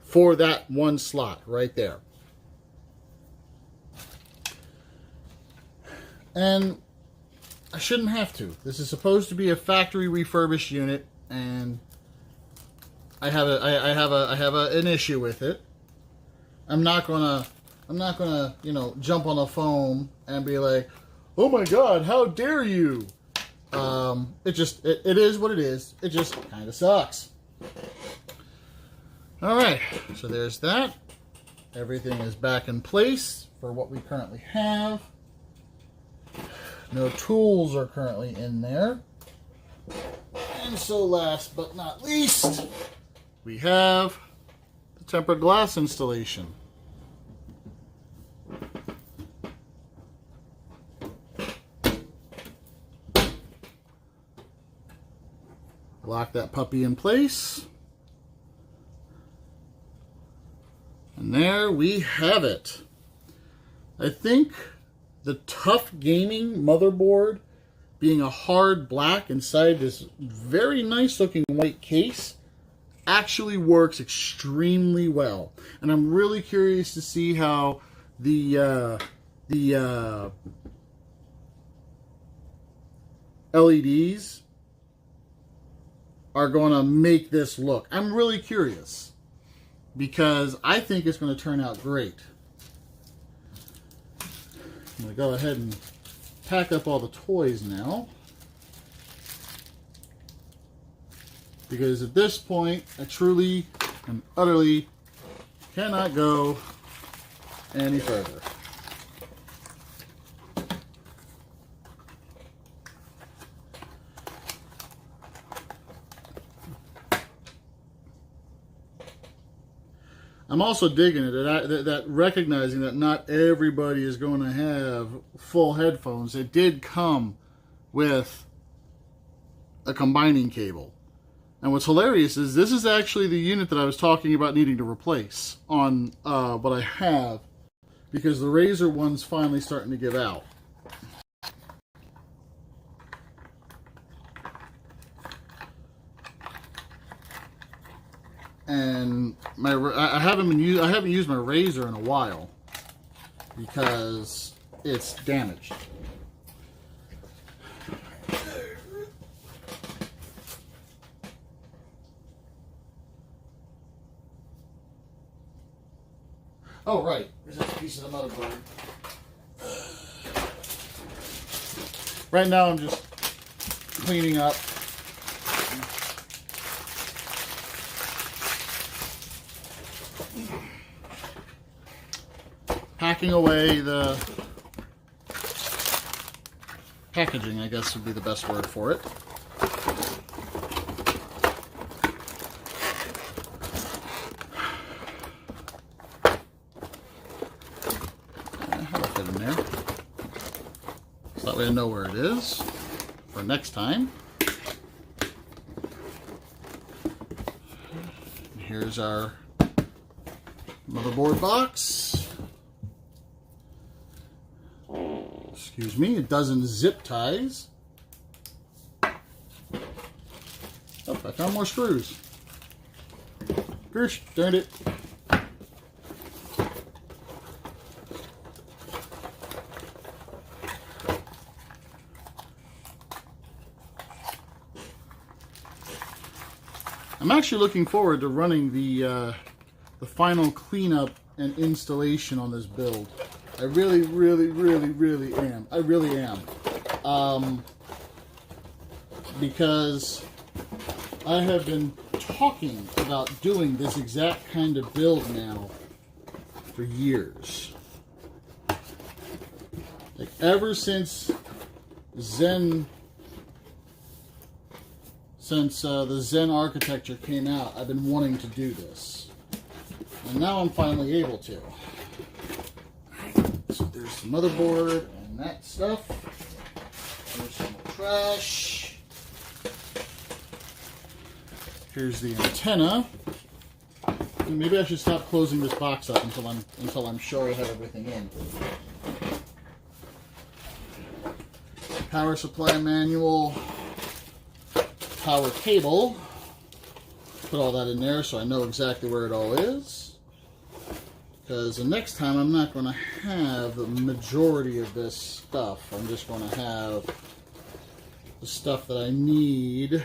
for that one slot right there. And I shouldn't have to. This is supposed to be a factory refurbished unit, and I have an issue with it. I'm not gonna, you know, jump on a phone and be like, "Oh my God, how dare you!" It is what it is. It just kind of sucks. All right, so there's that. Everything is back in place for what we currently have. No tools are currently in there. And so last but not least, we have the tempered glass installation. Lock that puppy in place. And there we have it. I think the Tough Gaming motherboard, being a hard black inside this very nice looking white case, actually works extremely well. And I'm really curious to see how the LEDs are going to make this look. I'm really curious because I think it's going to turn out great. I'm going to go ahead and pack up all the toys now, because at this point I truly and utterly cannot go any further. I'm also digging it that recognizing that not everybody is going to have full headphones. It did come with a combining cable. And what's hilarious is this is actually the unit that I was talking about needing to replace on what I have, because the Razer one's finally starting to give out. And I haven't used my Razer in a while because it's damaged. Oh right, there's a piece of the motherboard. Right now I'm just cleaning up. Packing away the packaging, I guess would be the best word for it. That'll fit in there. So that way I know where it is for next time. Here's our motherboard box. Excuse me, a dozen zip ties. Oh, I found more screws. Gosh, darn it. I'm actually looking forward to running the final cleanup and installation on this build. I really am. I really am. Because I have been talking about doing this exact kind of build now for years. Like ever since Zen, since the Zen architecture came out, I've been wanting to do this. And now I'm finally able to. So there's the motherboard and that stuff. There's some trash. Here's the antenna. And maybe I should stop closing this box up until I'm sure I have everything in. Power supply manual, power cable. Put all that in there so I know exactly where it all is. Because the next time I'm not going to have the majority of this stuff. I'm just going to have the stuff that I need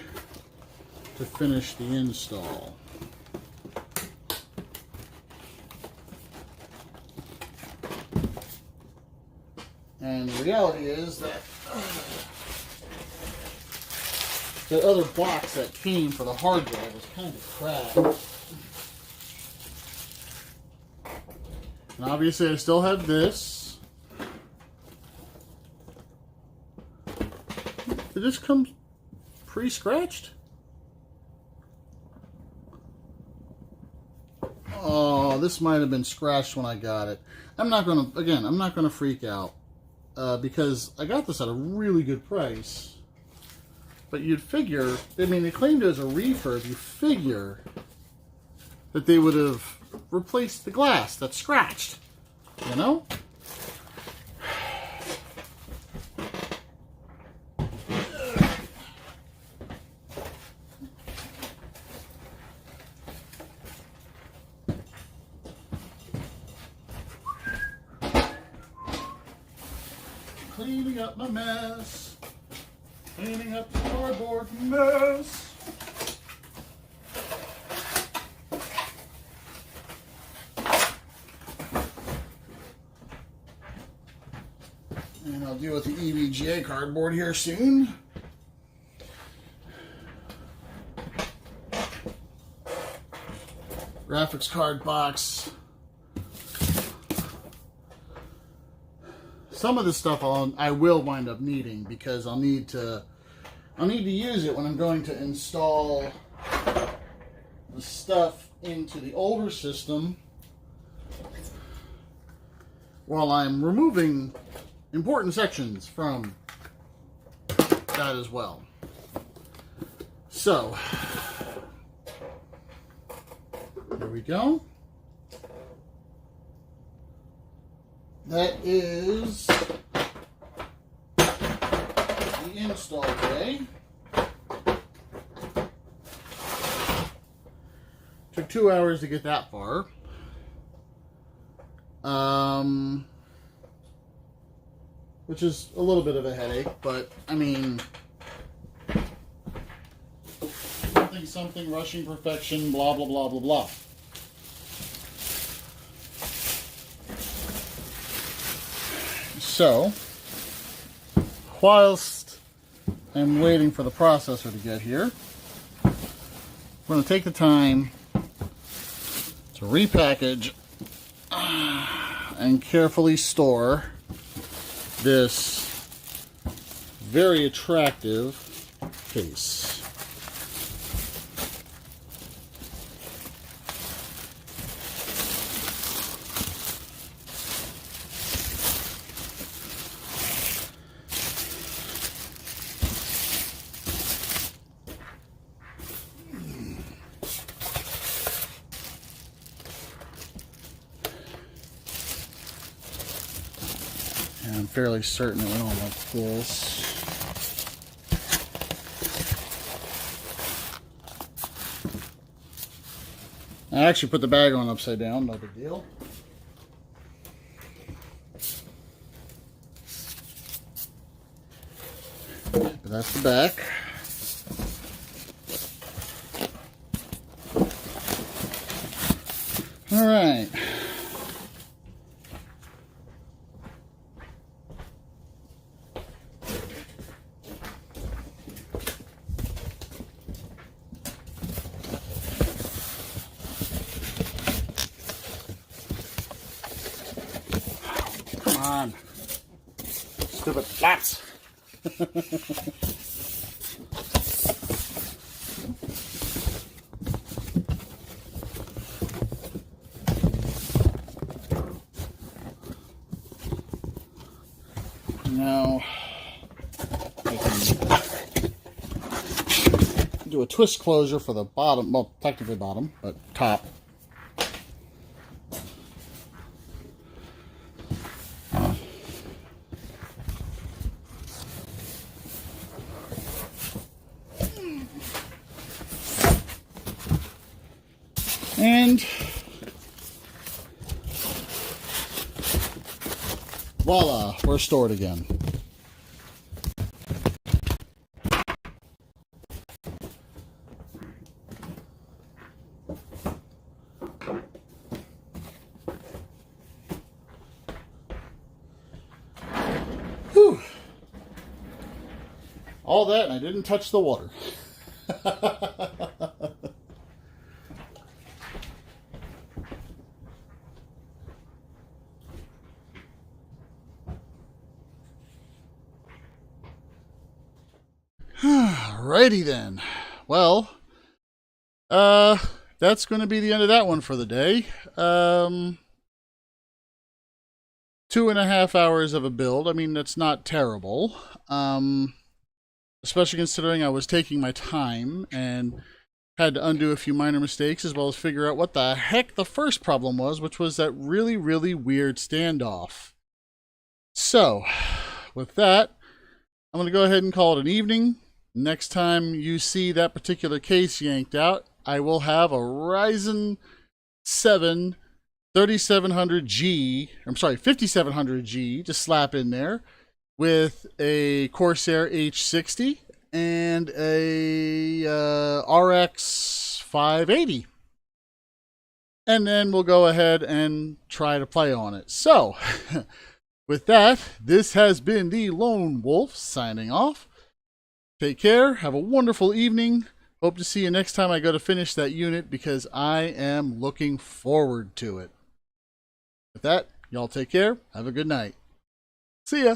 to finish the install. And the reality is that the other box that came for the hard drive was kind of crap. And obviously I still have this. Did this come pre-scratched? Oh, this might have been scratched when I got it. I'm not gonna freak out. Because I got this at a really good price. But you'd figure, I mean, they claimed it was a refurb. You figure that they would have replaced the glass that's scratched. You know? Cleaning up my mess. Cleaning up the cardboard mess. And I'll deal with the EVGA cardboard here soon. Graphics card box. Some of this stuff I will wind up needing because I'll need to use it when I'm going to install the stuff into the older system while I'm removing important sections from that as well. So, there we go. That is the install tray. Took 2 hours to get that far. Which is a little bit of a headache, but I mean, something, rushing perfection, blah, blah, blah, blah, blah. So, whilst I'm waiting for the processor to get here, I'm going to take the time to repackage and carefully store this very attractive case. I'm fairly certain it went on like this. I actually put the bag on upside down, no big deal. But that's the back. All right. Come on. Stupid flaps. Now, I can do a twist closure for the bottom, well, technically bottom, but top. And voila, we're stored again. Whew. All that, and I didn't touch the water. Alrighty then. Well, that's going to be the end of that one for the day. 2.5 hours of a build. I mean, that's not terrible. Especially considering I was taking my time and had to undo a few minor mistakes as well as figure out what the heck the first problem was, which was that really, really weird standoff. So, with that, I'm going to go ahead and call it an evening. Next time you see that particular case yanked out, I will have a Ryzen 7 3700G, I'm sorry, 5700G to slap in there with a Corsair H60 and a RX 580. And then we'll go ahead and try to play on it. So, with that, this has been the Lone Wolf signing off. Take care. Have a wonderful evening. Hope to see you next time I go to finish that unit because I am looking forward to it. With that, y'all take care. Have a good night. See ya.